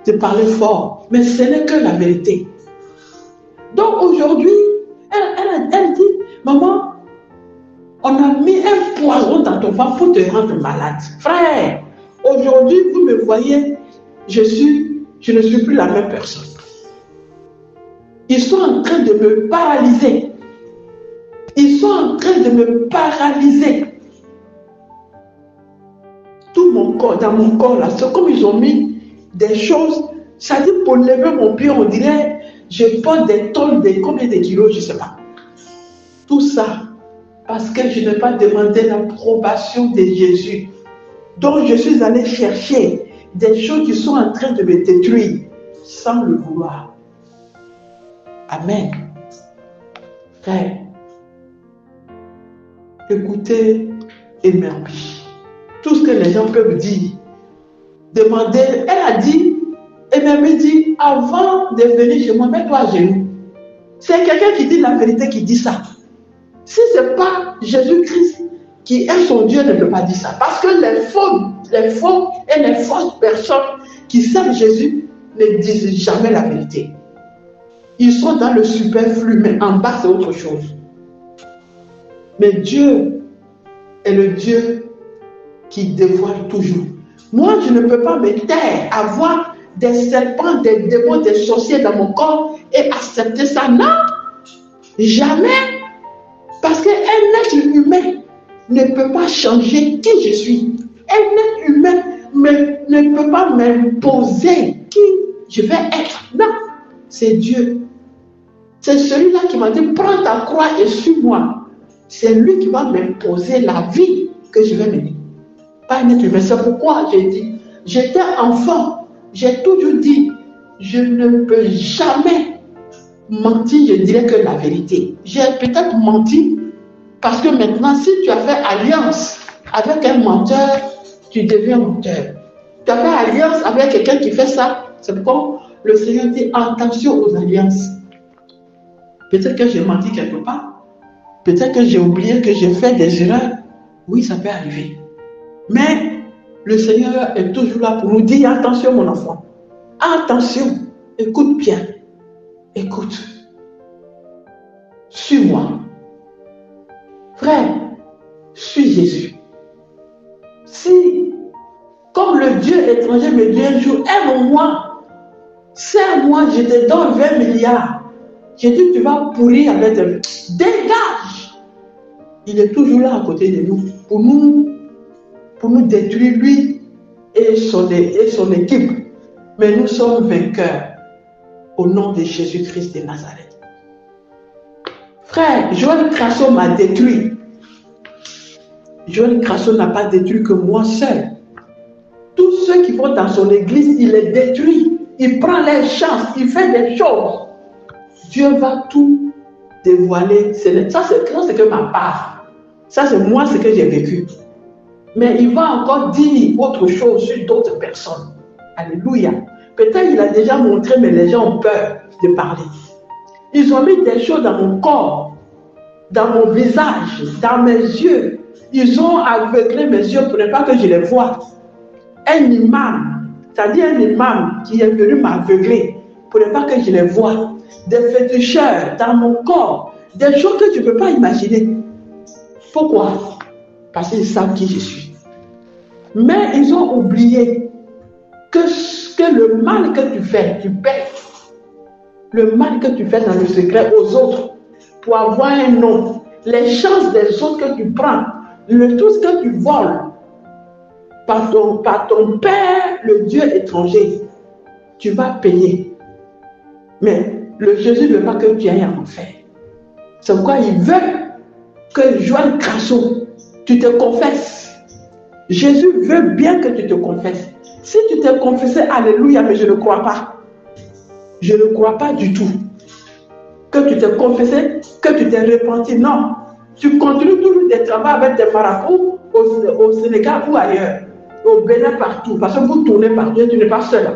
de parler fort, mais ce n'est que la vérité. Donc aujourd'hui, elle dit, maman, on a mis un poison dans ton ventre pour te rendre malade. Frère, aujourd'hui, vous me voyez, je ne suis plus la même personne. Ils sont en train de me paralyser. Ils sont en train de me paralyser. Tout mon corps, dans mon corps, là, c'est comme ils ont mis des choses. Ça dit pour lever mon pied, on dirait, je porte des tonnes de combien de kilos, je ne sais pas. Tout ça, parce que je n'ai pas demandé l'approbation de Jésus. Donc je suis allé chercher des choses qui sont en train de me détruire sans le vouloir. Amen. Frère, écoutez Emerby. Tout ce que les gens peuvent dire, demander, elle a dit, Emerby dit, avant de venir chez moi, mets-toi à genoux. C'est quelqu'un qui dit la vérité qui dit ça. Si ce n'est pas Jésus-Christ qui est son Dieu, ne peut pas dire ça. Parce que les faux et les fausses personnes qui servent Jésus ne disent jamais la vérité. Ils sont dans le superflu, mais en bas c'est autre chose. Mais Dieu est le Dieu qui dévoile toujours. Moi, je ne peux pas me taire à voir des serpents, des démons, des sorciers dans mon corps et accepter ça. Non, jamais. Parce qu'un être humain ne peut pas changer qui je suis. Un être humain ne peut pas m'imposer qui je vais être. Non, c'est Dieu. C'est celui-là qui m'a dit, prends ta croix et suis-moi. C'est lui qui va m'imposer la vie que je vais mener. Pas un être humain. C'est pourquoi j'ai dit, j'étais enfant, j'ai toujours dit, je ne peux jamais mentir, je dirais que la vérité. J'ai peut-être menti parce que maintenant, si tu as fait alliance avec un menteur, tu deviens menteur. Tu as fait alliance avec quelqu'un qui fait ça, c'est pourquoi le Seigneur dit attention aux alliances. Peut-être que j'ai menti quelque part, peut-être que j'ai oublié que j'ai fait des erreurs. Oui, ça peut arriver. Mais le Seigneur est toujours là pour nous dire attention mon enfant, attention, écoute bien, écoute, suis-moi. Frère, suis Jésus. Si, comme le Dieu étranger me dit un jour, aime-moi, serre-moi, je te donne 20 milliards. J'ai dit, tu vas pourrir avec tes... Dégage! Il est toujours là à côté de nous, pour nous détruire, lui et son équipe. Mais nous sommes vainqueurs au nom de Jésus-Christ de Nazareth. Frère, Joël Crasso m'a détruit. Joël Crasso n'a pas détruit que moi seul. Tous ceux qui vont dans son église, il les détruit. Il prend les chances, il fait des choses. Dieu va tout dévoiler. Ça, c'est que ma part. Ça, c'est moi ce que j'ai vécu. Mais il va encore dire autre chose sur d'autres personnes. Alléluia. Peut-être il a déjà montré, mais les gens ont peur de parler. Ils ont mis des choses dans mon corps, dans mon visage, dans mes yeux. Ils ont aveuglé mes yeux pour ne pas que je les voie. Un imam, c'est-à-dire un imam qui est venu m'aveugler pour ne pas que je les voie. Des féticheurs dans mon corps, des choses que tu ne peux pas imaginer. Pourquoi? Parce qu'ils savent qui je suis. Mais ils ont oublié que le mal que tu fais, tu paies. Le mal que tu fais dans le secret aux autres pour avoir un nom, les chances des autres que tu prends, tout ce que tu voles par ton père, le Dieu étranger, tu vas payer. Mais le Jésus ne veut pas que tu ailles en enfer. C'est pourquoi il veut que Joël Crasso, tu te confesses. Jésus veut bien que tu te confesses. Si tu t'es confessé, alléluia, mais je ne crois pas. Je ne crois pas du tout. Que tu t'es confessé, que tu t'es repenti. Non. Tu continues toujours de travailler avec des marabouts au Sénégal ou ailleurs. Au Bénin, partout. Parce que vous tournez partout. Tu n'es pas seul.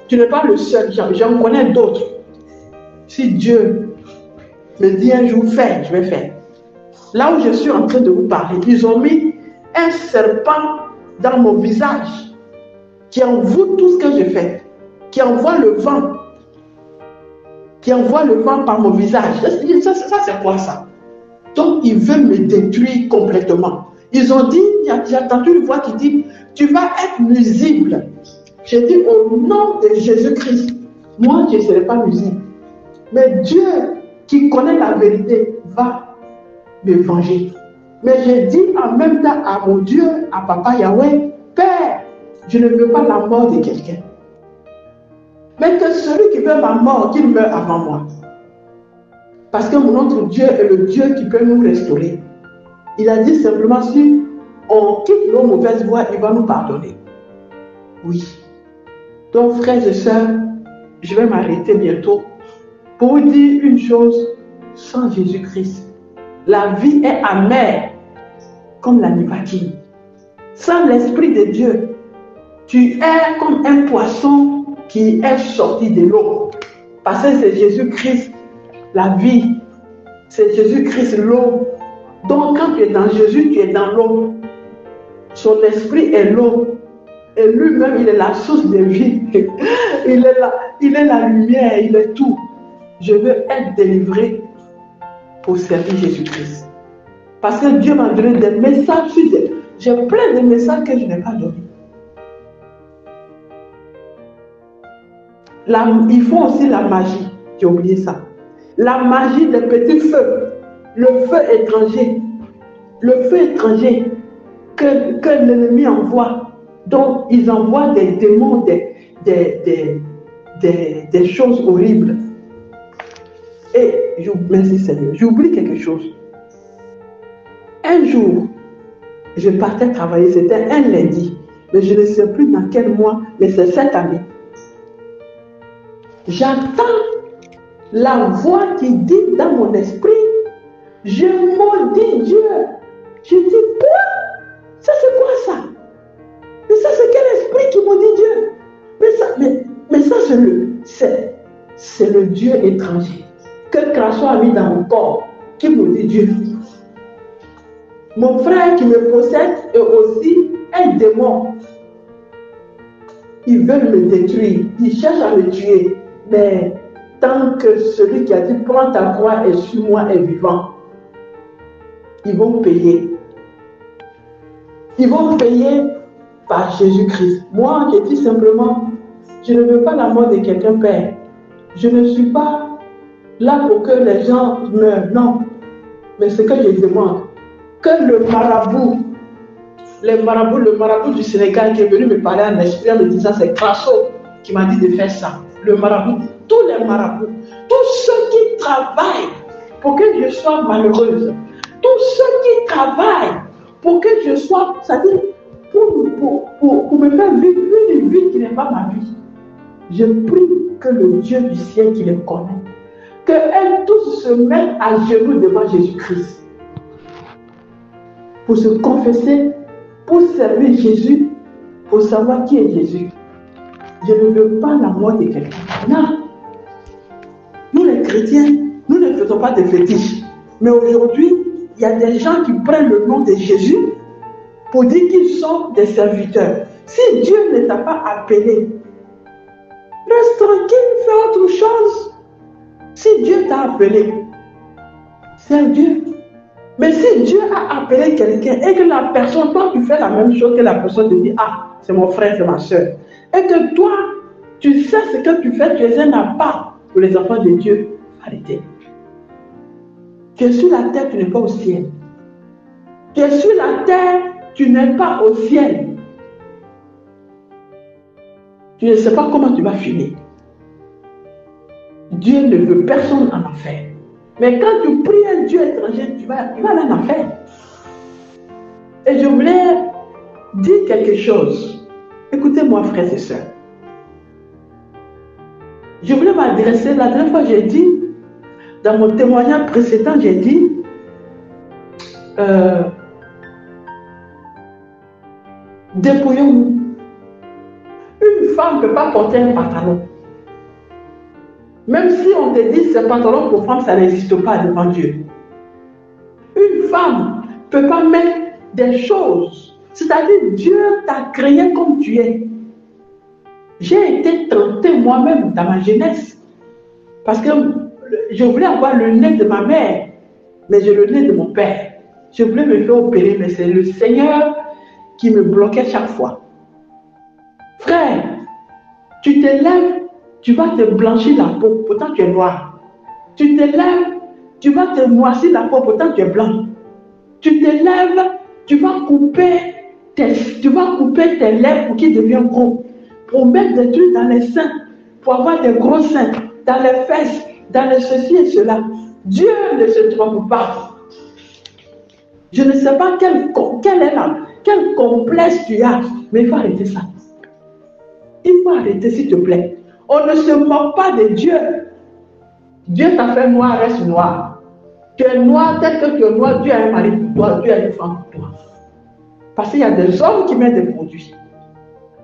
Tu n'es pas le seul. J'en connais d'autres. Si Dieu me dit un jour faire, je vais faire. Là où je suis en train de vous parler, ils ont mis un serpent dans mon visage qui envoie tout ce que je fais, qui envoie le vent, par mon visage. Ça c'est quoi ça? Donc, ils veulent me détruire complètement. Ils ont dit, j'ai entendu une voix qui dit, tu vas être nuisible. J'ai dit, au nom de Jésus-Christ, moi, je ne serai pas nuisible. Mais Dieu, qui connaît la vérité, va me venger. Mais j'ai dit en même temps à mon Dieu, à Papa Yahweh, Père, je ne veux pas la mort de quelqu'un. Mais que celui qui veut ma mort, qu'il meure avant moi. Parce que notre Dieu est le Dieu qui peut nous restaurer. Il a dit simplement, si on quitte nos mauvaises voies, il va nous pardonner. Oui. Donc, frères et sœurs, je vais m'arrêter bientôt pour vous dire une chose, sans Jésus-Christ, la vie est amère comme la nicotine. Sans l'Esprit de Dieu, tu es comme un poisson qui est sorti de l'eau. Parce que c'est Jésus-Christ, la vie. C'est Jésus-Christ, l'eau. Donc quand tu es dans Jésus, tu es dans l'eau. Son esprit est l'eau. Et lui-même, il est la source de vie. Il est la lumière, il est tout. Je veux être délivré pour servir Jésus-Christ. Parce que Dieu m'a donné des messages. J'ai plein de messages que je n'ai pas donnés. Ils font aussi la magie. J'ai oublié ça. La magie des petits feux. Le feu étranger. Le feu étranger que l'ennemi envoie. Donc, ils envoient des démons, des choses horribles. Et, merci Seigneur, j'oublie quelque chose. Un jour, je partais travailler, c'était un lundi, mais je ne sais plus dans quel mois, mais c'est cette année. J'entends la voix qui dit dans mon esprit, je maudis Dieu. Je dis, quoi? Ça c'est quoi ça? Mais ça c'est quel esprit qui maudit Dieu? Mais ça c'est le Dieu étranger que Crasso a mis dans mon corps, qui maudit Dieu. Mon frère qui me possède est aussi un démon. Ils veulent me détruire, ils cherchent à me tuer. Mais tant que celui qui a dit prends ta croix et suis-moi est vivant, ils vont payer. Ils vont payer par Jésus-Christ. Moi, je dis simplement, je ne veux pas la mort de quelqu'un, Père. Je ne suis pas là pour que les gens meurent, non. Mais ce que je demande, que le marabout du Sénégal qui est venu me parler en esprit en me disant c'est Crasso qui m'a dit de faire ça. Le marabout, tous les marabouts, tous ceux qui travaillent pour que je sois malheureuse, tous ceux qui travaillent pour que je sois, c'est-à-dire pour me faire vivre une vie qui n'est pas ma vie. Je prie que le Dieu du ciel qui les connaît, qu'elles tous se mettent à genoux devant Jésus-Christ pour se confesser, pour servir Jésus, pour savoir qui est Jésus. Je ne veux pas la mort de quelqu'un. Non. Nous les chrétiens, nous ne faisons pas de fétiches. Mais aujourd'hui, il y a des gens qui prennent le nom de Jésus pour dire qu'ils sont des serviteurs. Si Dieu ne t'a pas appelé, reste tranquille, fais autre chose. Si Dieu t'a appelé, c'est Dieu. Mais si Dieu a appelé quelqu'un et que la personne, toi tu fais la même chose que la personne te dit, ah, c'est mon frère, c'est ma soeur. Et que toi, tu sais ce que tu fais, tu es un appât pour les enfants de Dieu. Arrêtez. Tu es sur la terre, tu n'es pas au ciel. Tu es sur la terre, tu n'es pas au ciel. Tu ne sais pas comment tu vas finir. Dieu ne veut personne en enfer. Mais quand tu pries un Dieu étranger, tu vas aller en enfer. Et je voulais dire quelque chose. Écoutez-moi, frères et sœurs. Je voulais m'adresser, la dernière fois j'ai dit, dans mon témoignage précédent, j'ai dit, dépouillons-nous. Une femme ne peut pas porter un pantalon. Même si on te dit ce pantalon pour femme, ça n'existe pas devant Dieu. Une femme ne peut pas mettre des choses. C'est-à-dire, Dieu t'a créé comme tu es. J'ai été tentée moi-même dans ma jeunesse. Parce que je voulais avoir le nez de ma mère, mais j'ai le nez de mon père. Je voulais me faire opérer, mais c'est le Seigneur qui me bloquait chaque fois. Frère, tu te lèves, tu vas te blanchir la peau, pourtant tu es noir. Tu te lèves, tu vas te noircir la peau, pourtant tu es blanc. Tu te lèves, tu vas couper tes lèvres pour qu'ils deviennent gros. Pour mettre des trucs dans les seins, pour avoir des gros seins, dans les fesses, dans les ceci et cela. Dieu ne se trompe pas. Je ne sais pas quel complexe tu as, mais il faut arrêter ça. Il faut arrêter, s'il te plaît. On ne se moque pas de Dieu. Dieu t'a fait noir, reste noir. Tu es noir, tel que tu es noir, Dieu a un mari pour toi, Dieu a une femme pour toi. Parce qu'il y a des hommes qui mettent des produits.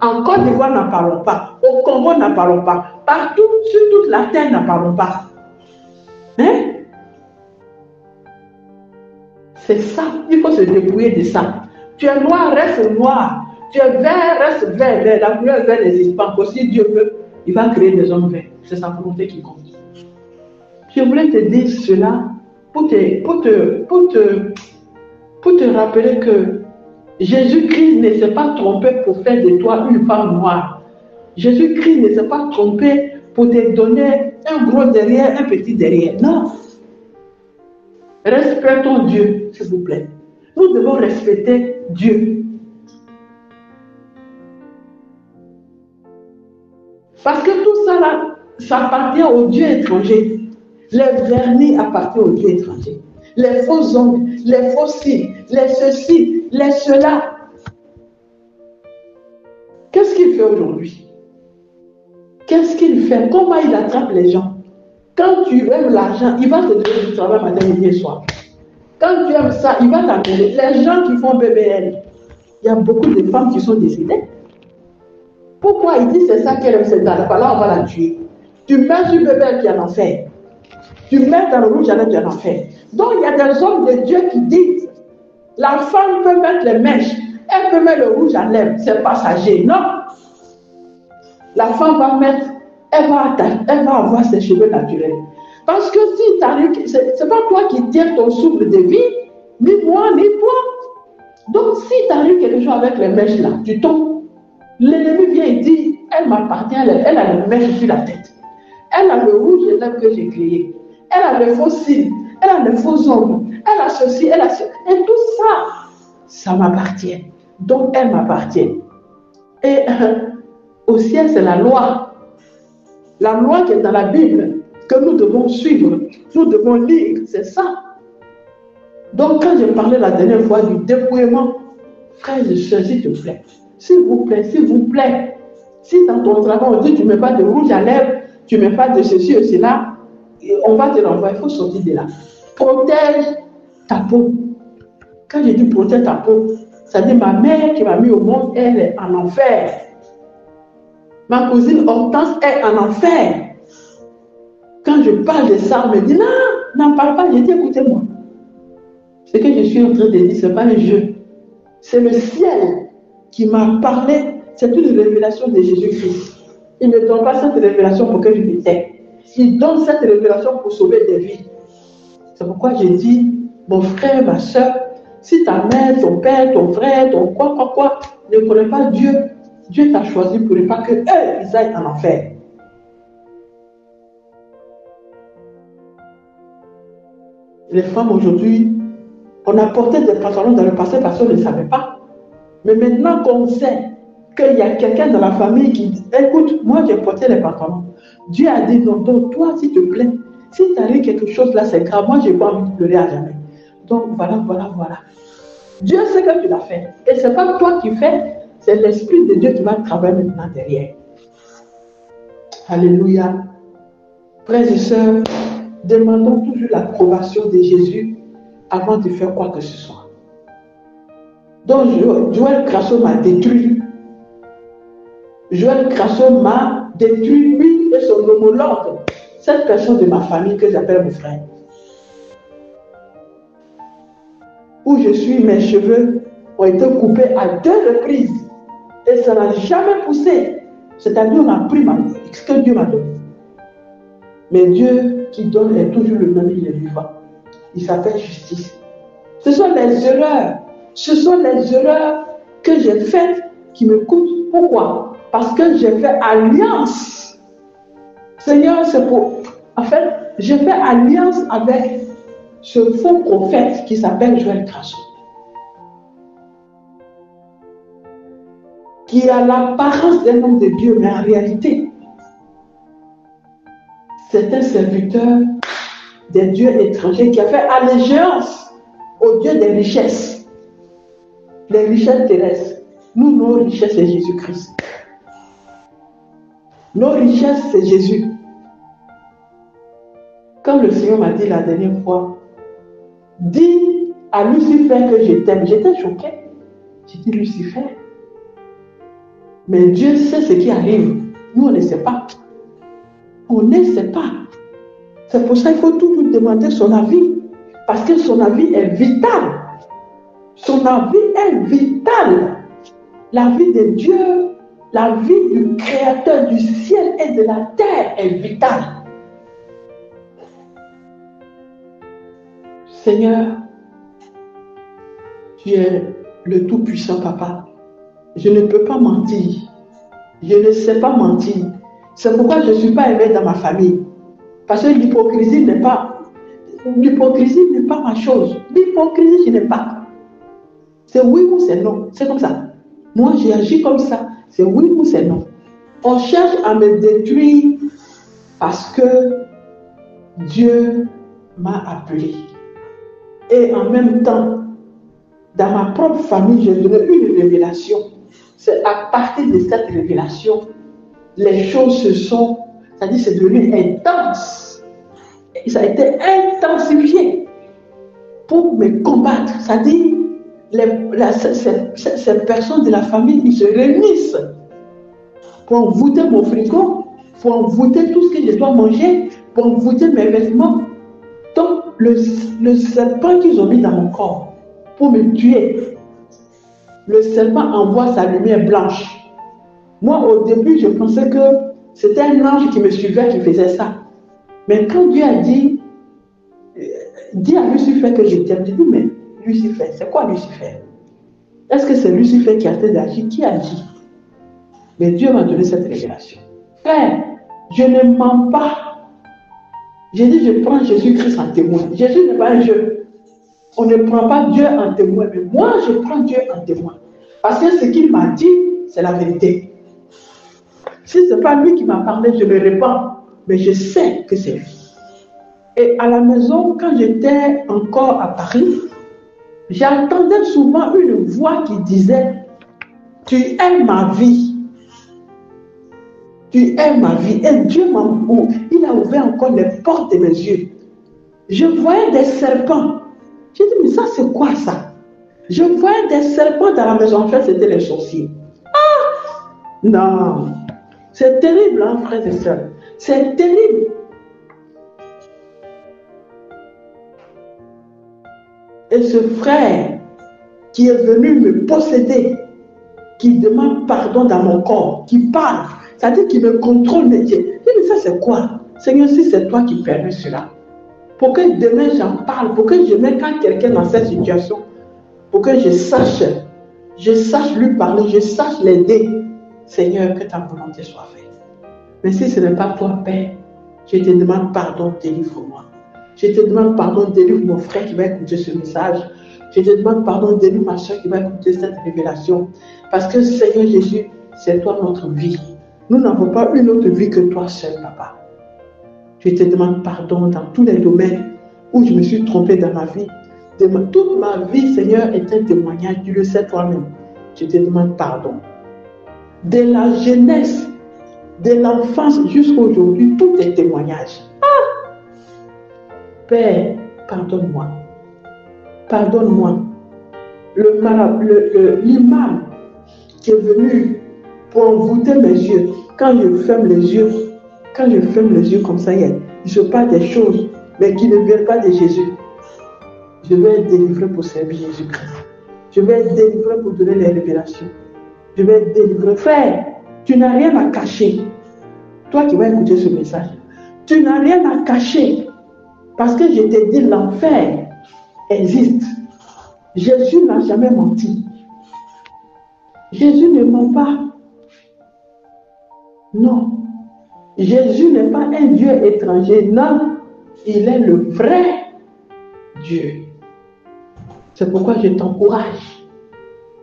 En Côte d'Ivoire, n'en parlons pas. Au Congo, n'en parlons pas. Partout, sur toute la terre, n'en parlons pas. Hein? C'est ça. Il faut se débrouiller de ça. Tu es noir, reste noir. Tu es vert, reste vert. La couleur vert n'existe pas. Si Dieu veut, il va créer des hommes verts. C'est sa volonté qui compte. Je voulais te dire cela pour te rappeler que Jésus-Christ ne s'est pas trompé pour faire de toi une femme noire. Jésus-Christ ne s'est pas trompé pour te donner un gros derrière, un petit derrière. Non. Respectons Dieu, s'il vous plaît. Nous devons respecter Dieu. Parce que tout ça là, ça appartient aux dieux étrangers. Les vernis appartiennent aux dieux étrangers. Les faux ongles, les faux cils, les ceci, les cela. Qu'est-ce qu'il fait aujourd'hui? Qu'est-ce qu'il fait? Comment il attrape les gens? Quand tu aimes l'argent, il va te donner du travail matin, midi et soir. Quand tu aimes ça, il va t'amener. Les gens qui font BBL, il y a beaucoup de femmes qui sont décédées. Pourquoi il dit c'est ça qu'elle aime, c'est dans là, on va la tuer. Tu mets sur BBL qui est en enfer. Tu mets dans le rouge à lèvres qui est en enfer. Donc il y a des hommes de Dieu qui disent la femme peut mettre les mèches, elle peut mettre le rouge à lèvres, c'est passager. Non. La femme va mettre, elle va avoir ses cheveux naturels. Parce que si tu arrives, c'est pas toi qui tiens ton souffle de vie, ni moi, ni toi. Donc si tu arrives quelque chose avec les mèches là, tu tombes. L'ennemi vient et dit, elle m'appartient, elle a les mèches sur la tête. Elle a le rouge et lèvres que j'ai créé. Elle a le faux cils, elle a le faux ongles, elle a ceci, elle a ceci. Et tout ça, ça m'appartient. Donc elle m'appartient. Et au ciel, c'est la loi. La loi qui est dans la Bible, que nous devons suivre, nous devons lire, c'est ça. Donc quand j'ai parlé la dernière fois du dépouillement, frères et sœurs, s'il te plaît, s'il vous plaît, si dans ton travail on dit tu ne mets pas de rouge à lèvres, tu ne mets pas de ceci ou cela, on va te renvoyer, il faut sortir de là. Protège ta peau. Quand je dis protège ta peau, ça dit ma mère qui m'a mis au monde, elle est en enfer. Ma cousine Hortense est en enfer. Quand je parle de ça, on me dit non, n'en parle pas. Je dis écoutez-moi. Ce que je suis en train de dire, ce n'est pas un jeu. C'est le ciel qui m'a parlé. C'est une révélation de Jésus-Christ. Il ne donne pas cette révélation pour que je me taise. Il donne cette révélation pour sauver des vies. C'est pourquoi j'ai dit, mon frère, ma soeur, si ta mère, ton père, ton frère, ton quoi, ne connaît pas Dieu, Dieu t'a choisi pour ne pas que eux, ils aillent en enfer. Les femmes aujourd'hui, on a porté des pantalons dans le passé parce qu'on ne savait pas. Mais maintenant qu'on sait qu'il y a quelqu'un dans la famille qui dit, écoute, moi j'ai porté les pantalons. Dieu a dit non, donc toi, s'il te plaît, si tu arrives quelque chose là, c'est grave, moi j'ai pas envie de pleurer à jamais. Donc voilà. Dieu sait que tu l'as fait. Et ce n'est pas toi qui fais, c'est l'Esprit de Dieu qui va travailler maintenant derrière. Alléluia. Frères et sœurs, demandons toujours l'approbation de Jésus avant de faire quoi que ce soit. Donc Joël Crasso m'a détruit. Joël Crasso m'a détruit, lui et son homologue, cette personne de ma famille que j'appelle mon frère. Où je suis, mes cheveux ont été coupés à 2 reprises. Et ça n'a jamais poussé. C'est-à-dire on a pris ce que Dieu m'a donné. Mais Dieu qui donne est toujours le même, il est vivant. Il s'appelle justice. Ce sont les erreurs. Ce sont les erreurs que j'ai faites qui me coûtent. Pourquoi? Parce que j'ai fait alliance. Seigneur, c'est pour... En fait, j'ai fait alliance avec ce faux prophète qui s'appelle Joël Crasso, qui a l'apparence d'un homme de Dieu, mais en réalité, c'est un serviteur des dieux étrangers qui a fait allégeance aux dieux des richesses, les richesses terrestres. Nous, nos richesses, c'est Jésus-Christ. Nos richesses, c'est Jésus. Quand le Seigneur m'a dit la dernière fois, dis à Lucifer que je t'aime, j'étais choquée. J'ai dit Lucifer. Mais Dieu sait ce qui arrive. Nous, on ne sait pas. On ne sait pas. C'est pour ça qu'il faut toujours demander son avis. Parce que son avis est vital. Son avis est vital. La vie de Dieu, la vie du Créateur du ciel et de la terre est vitale. Seigneur, tu es le Tout-Puissant, Papa. Je ne peux pas mentir. Je ne sais pas mentir. C'est pourquoi je ne suis pas aimée dans ma famille. Parce que l'hypocrisie n'est pas ma chose. L'hypocrisie, je n'ai pas. C'est oui ou c'est non. C'est comme ça. Moi, j'ai agi comme ça. C'est oui ou c'est non. On cherche à me détruire parce que Dieu m'a appelé. Et en même temps, dans ma propre famille, j'ai donné une révélation. C'est à partir de cette révélation, les choses c'est-à-dire c'est devenu intense. Et ça a été intensifié pour me combattre. C'est-à-dire, ces personnes de la famille, ils se réunissent pour envoûter mon frigo, pour envoûter tout ce que je dois manger, pour envoûter mes vêtements. Donc, le serpent qu'ils ont mis dans mon corps pour me tuer, le serpent envoie sa lumière blanche. Moi, au début, je pensais que c'était un ange qui me suivait, qui faisait ça. Mais quand Dieu a dit à Lucifer que je t'aime, j'ai dit, mais Lucifer, c'est quoi Lucifer? Est-ce que c'est Lucifer qui a fait d'agir? Qui a dit? Mais Dieu m'a donné cette révélation. Frère, je ne mens pas. J'ai dit, je prends Jésus-Christ en témoin. Jésus n'est pas un jeu. On ne prend pas Dieu en témoin, mais moi, je prends Dieu en témoin. Parce que ce qu'il m'a dit, c'est la vérité. Si ce n'est pas lui qui m'a parlé, je le réponds, mais je sais que c'est lui. Et à la maison, quand j'étais encore à Paris, j'entendais souvent une voix qui disait, tu aimes ma vie. Tu aimes ma vie. Et Dieu il a ouvert encore les portes de mes yeux. Je voyais des serpents. J'ai dit, mais ça, c'est quoi ça? Je voyais des serpents dans la maison. En fait, c'était les sorciers. Ah! Non. C'est terrible, hein, frères et sœurs. C'est terrible. Et ce frère qui est venu me posséder, qui demande pardon dans mon corps, qui parle, c'est-à-dire qu'il me contrôle mes yeux. Mais ça, c'est quoi? Seigneur, si c'est toi qui permets cela, pour que demain j'en parle, pour que je mette quand quelqu'un dans cette situation, pour que je sache lui parler, je sache l'aider. Seigneur, que ta volonté soit faite. Mais si ce n'est pas toi, Père, je te demande pardon, délivre-moi. Je te demande pardon, délivre mon frère qui va écouter ce message. Je te demande pardon, délivre ma soeur qui va écouter cette révélation. Parce que Seigneur Jésus, c'est toi notre vie. Nous n'avons pas une autre vie que toi seul, Papa. Je te demande pardon dans tous les domaines où je me suis trompée dans ma vie. Toute ma vie, Seigneur, est un témoignage. Tu le sais toi-même. Je te demande pardon. De la jeunesse, de l'enfance jusqu'à aujourd'hui, tout est témoignage. Ah! Père, pardonne-moi. Pardonne-moi. L'imam qui est venu pour envoûter mes yeux, quand je ferme les yeux comme ça, il se passe des choses, mais qui ne viennent pas de Jésus. Je vais être délivré pour servir Jésus-Christ. Je vais être délivré pour donner les révélations. Je vais être délivré. Frère, tu n'as rien à cacher. Toi qui vas écouter ce message, tu n'as rien à cacher. Parce que je t'ai dit, l'enfer existe. Jésus n'a jamais menti. Jésus ne ment pas. Non. Jésus n'est pas un Dieu étranger. Non. Il est le vrai Dieu. C'est pourquoi je t'encourage.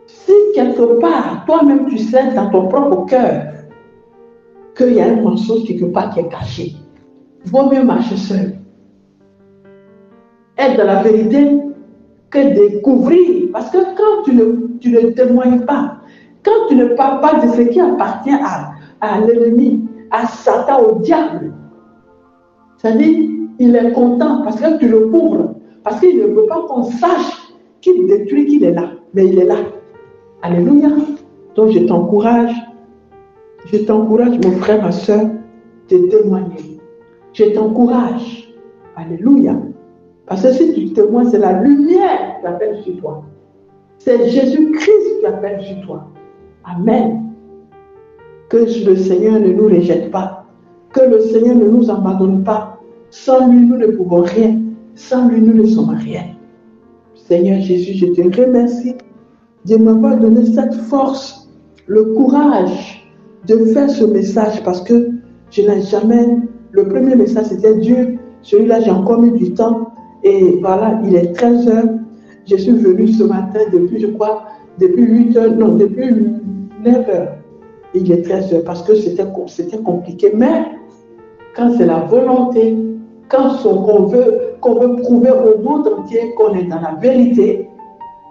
Si quelque part, toi-même tu sais dans ton propre cœur qu'il y a un mensonge quelque part qui est caché, vaut mieux marcher seul. Être dans la vérité que découvrir. Parce que quand tu ne témoignes pas, quand tu ne parles pas de ce qui appartient à l'ennemi, à Satan, au diable, c'est-à-dire, il est content parce que tu le couvres, parce qu'il ne veut pas qu'on sache qu'il détruit, qu'il est là, mais il est là. Alléluia. Donc je t'encourage, mon frère, ma soeur, de témoigner. Je t'encourage. Alléluia. Parce que si tu témoignes, c'est la lumière qui appelle sur toi. C'est Jésus-Christ qui appelle sur toi. Amen. Que le Seigneur ne nous rejette pas. Que le Seigneur ne nous abandonne pas. Sans lui, nous ne pouvons rien. Sans lui, nous ne sommes rien. Seigneur Jésus, je te remercie de m'avoir donné cette force, le courage de faire ce message parce que Je n'ai jamais... Le premier message, c'était Dieu. Celui-là, j'ai encore mis du temps. Et voilà, il est 13 heures. Je suis venue ce matin depuis, je crois, depuis 8 heures, non, depuis 9 heures. Il est 13 heures parce que c'était compliqué. Mais quand c'est la volonté, quand on veut prouver au monde entier qu'on est dans la vérité,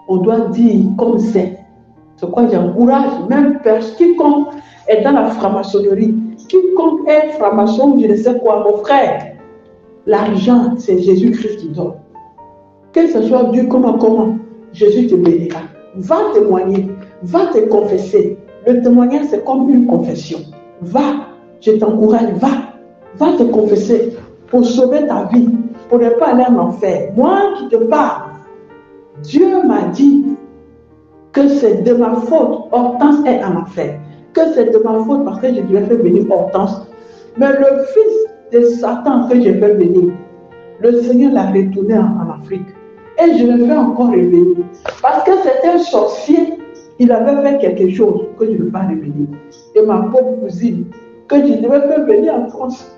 on doit dire comme c'est. C'est quoi j'encourage même quiconque est dans la franc-maçonnerie, quiconque est franc-maçon, je ne sais quoi, mon frère, l'argent, c'est Jésus-Christ qui donne. Que ce soit Dieu comment, Jésus te bénira. Va témoigner, va te confesser. Le témoignage, c'est comme une confession. Va, je t'encourage, va te confesser pour sauver ta vie, pour ne pas aller en enfer. Moi qui te parle, Dieu m'a dit que c'est de ma faute, Hortense est en enfer. Que c'est de ma faute parce que je devais faire venir Hortense. Mais le fils de Satan que j'ai fait venir, le Seigneur l'a retourné en Afrique. Et je le fais encore revenir. Parce que c'était un sorcier, il avait fait quelque chose que je ne veux pas revenir. Et ma pauvre cousine, que je devais faire venir en France,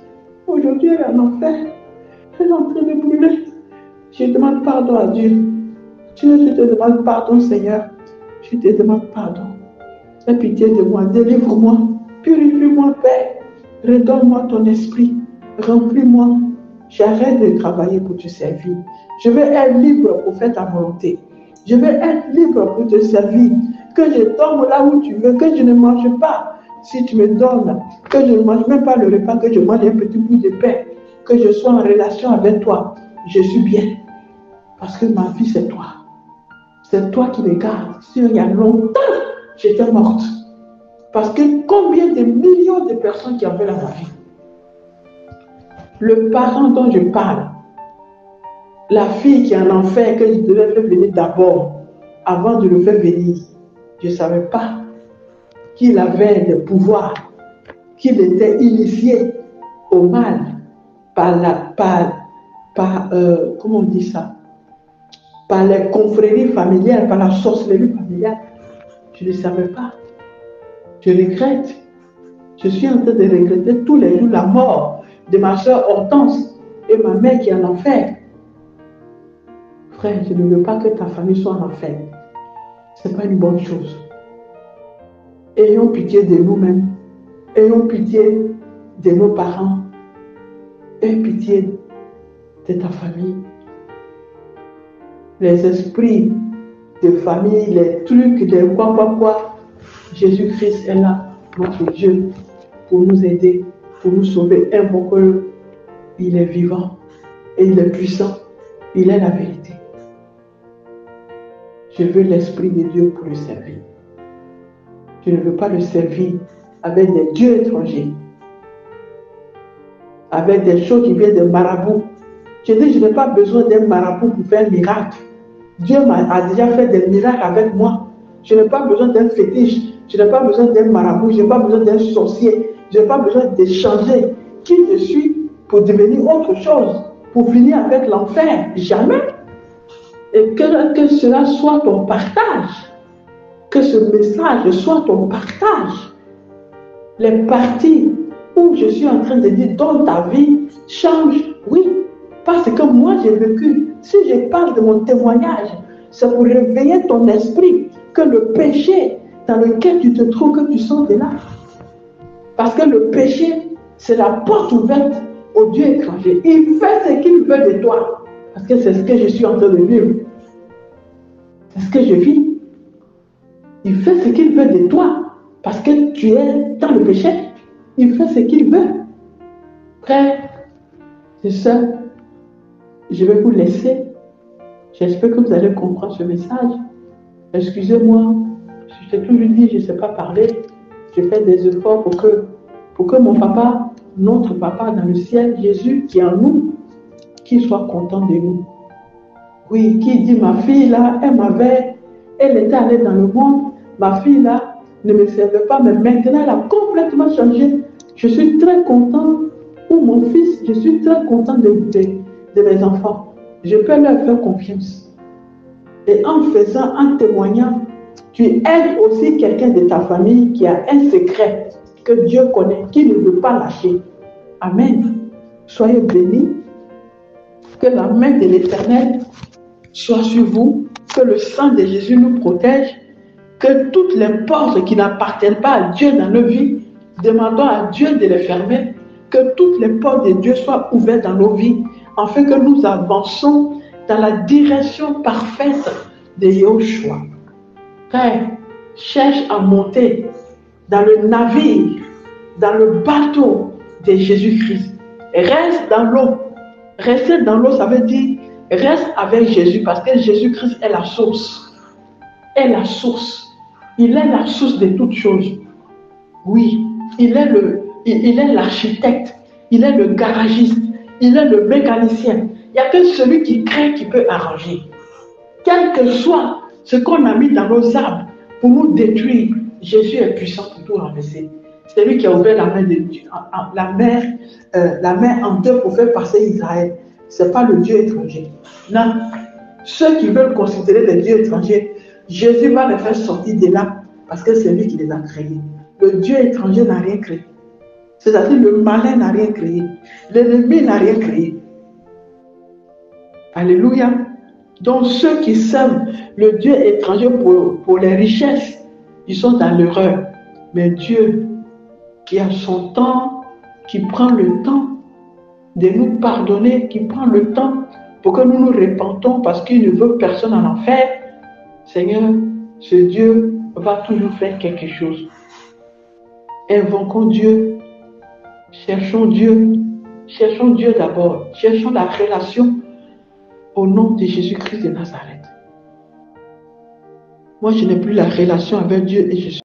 aujourd'hui elle est en enfer. Elle est en train de brûler. Je demande pardon à Dieu. Dieu, je te demande pardon, Seigneur. Je te demande pardon. Aie pitié de moi, délivre-moi, purifie-moi, Père. Redonne-moi ton esprit, remplis-moi. J'arrête de travailler pour te servir. Je veux être libre pour faire ta volonté. Je veux être libre pour te servir. Que je tombe là où tu veux, que je ne mange pas. Si tu me donnes, que je ne mange même pas le repas, que je mange un petit bout de pain, que je sois en relation avec toi. Je suis bien. Parce que ma vie, c'est toi. C'est toi qui me gardes. Si il y a longtemps, j'étais morte. Parce que combien de millions de personnes qui avaient la vie. Le parent dont je parle, la fille qui est en enfer, que je devais faire venir d'abord, avant de le faire venir, je ne savais pas qu'il avait des pouvoirs, qu'il était initié au mal comment on dit ça, par les confréries familiales, par la sorcellerie familiale. Je ne savais pas. Je regrette. Je suis en train de regretter tous les jours la mort de ma soeur Hortense et ma mère qui est en enfer. Frère, je ne veux pas que ta famille soit en enfer. Ce n'est pas une bonne chose. Ayons pitié de nous-mêmes. Ayons pitié de nos parents. Aie pitié de ta famille. Les esprits de famille, les trucs, les quoi. Jésus-Christ est là, notre Dieu, pour nous aider, pour nous sauver. Invoque-le. Il est vivant et il est puissant. Il est la vérité. Je veux l'Esprit de Dieu pour le servir. Je ne veux pas le servir avec des dieux étrangers, avec des choses qui viennent de marabouts. Je dis, je n'ai pas besoin d'un marabout pour faire un miracle. Dieu a déjà fait des miracles avec moi. Je n'ai pas besoin d'un fétiche. Je n'ai pas besoin d'un marabout. Je n'ai pas besoin d'un sorcier. Je n'ai pas besoin d'échanger qui je suis pour devenir autre chose, pour finir avec l'enfer. Jamais. Et que cela soit ton partage. Que ce message soit ton partage. Les parties où je suis en train de dire dans ta vie change, oui, parce que moi j'ai vécu. Si je parle de mon témoignage, c'est pour réveiller ton esprit que le péché dans lequel tu te trouves, que tu sors de là. Parce que le péché, c'est la porte ouverte au Dieu étranger. Il fait ce qu'il veut de toi. Parce que c'est ce que je suis en train de vivre. C'est ce que je vis. Il fait ce qu'il veut de toi. Parce que tu es dans le péché. Il fait ce qu'il veut. Frère, c'est ça. Je vais vous laisser. J'espère que vous allez comprendre ce message. Excusez-moi. Je t'ai toujours dit, je ne sais pas parler. Je fais des efforts pour que mon papa, notre papa dans le ciel, Jésus qui est en nous, qu'il soit content de nous. Oui, qui dit, ma fille là, elle était allée dans le monde, ma fille là ne me servait pas, mais maintenant elle a complètement changé. Je suis très content, ou mon fils, je suis très content de mes enfants. Je peux leur faire confiance. Et en faisant, en témoignant, tu aides aussi quelqu'un de ta famille qui a un secret que Dieu connaît, qui ne veut pas lâcher. Amen. Soyez bénis. Que la main de l'Éternel soit sur vous. Que le sang de Jésus nous protège. Que toutes les portes qui n'appartiennent pas à Dieu dans nos vies, demandons à Dieu de les fermer. Que toutes les portes de Dieu soient ouvertes dans nos vies, afin que nous avançons dans la direction parfaite de Yahushua. Frère, cherche à monter dans le navire, dans le bateau de Jésus-Christ. Reste dans l'eau. Rester dans l'eau, ça veut dire reste avec Jésus, parce que Jésus-Christ est la source. Est la source. Il est la source de toutes choses. Oui, il est l'architecte, il est le garagiste, il est le mécanicien. Il n'y a que celui qui crée qui peut arranger. Quel que soit ce qu'on a mis dans nos arbres pour nous détruire, Jésus est puissant pour tout renverser. C'est lui qui a ouvert la mer en deux pour faire passer Israël. Ce n'est pas le Dieu étranger. Non. Ceux qui veulent considérer les dieux étrangers, Jésus va les faire sortir de là parce que c'est lui qui les a créés. Le Dieu étranger n'a rien créé. C'est-à-dire le malin n'a rien créé. L'ennemi n'a rien créé. Alléluia. Donc ceux qui servent le Dieu étranger pour les richesses, ils sont dans l'erreur. Mais Dieu, qui a son temps, qui prend le temps de nous pardonner, qui prend le temps pour que nous nous repentons parce qu'il ne veut personne en enfer, Seigneur, ce Dieu va toujours faire quelque chose. Invoquons Dieu, cherchons Dieu d'abord, cherchons la relation au nom de Jésus-Christ de Nazareth. Moi, je n'ai plus la relation avec Dieu et je suis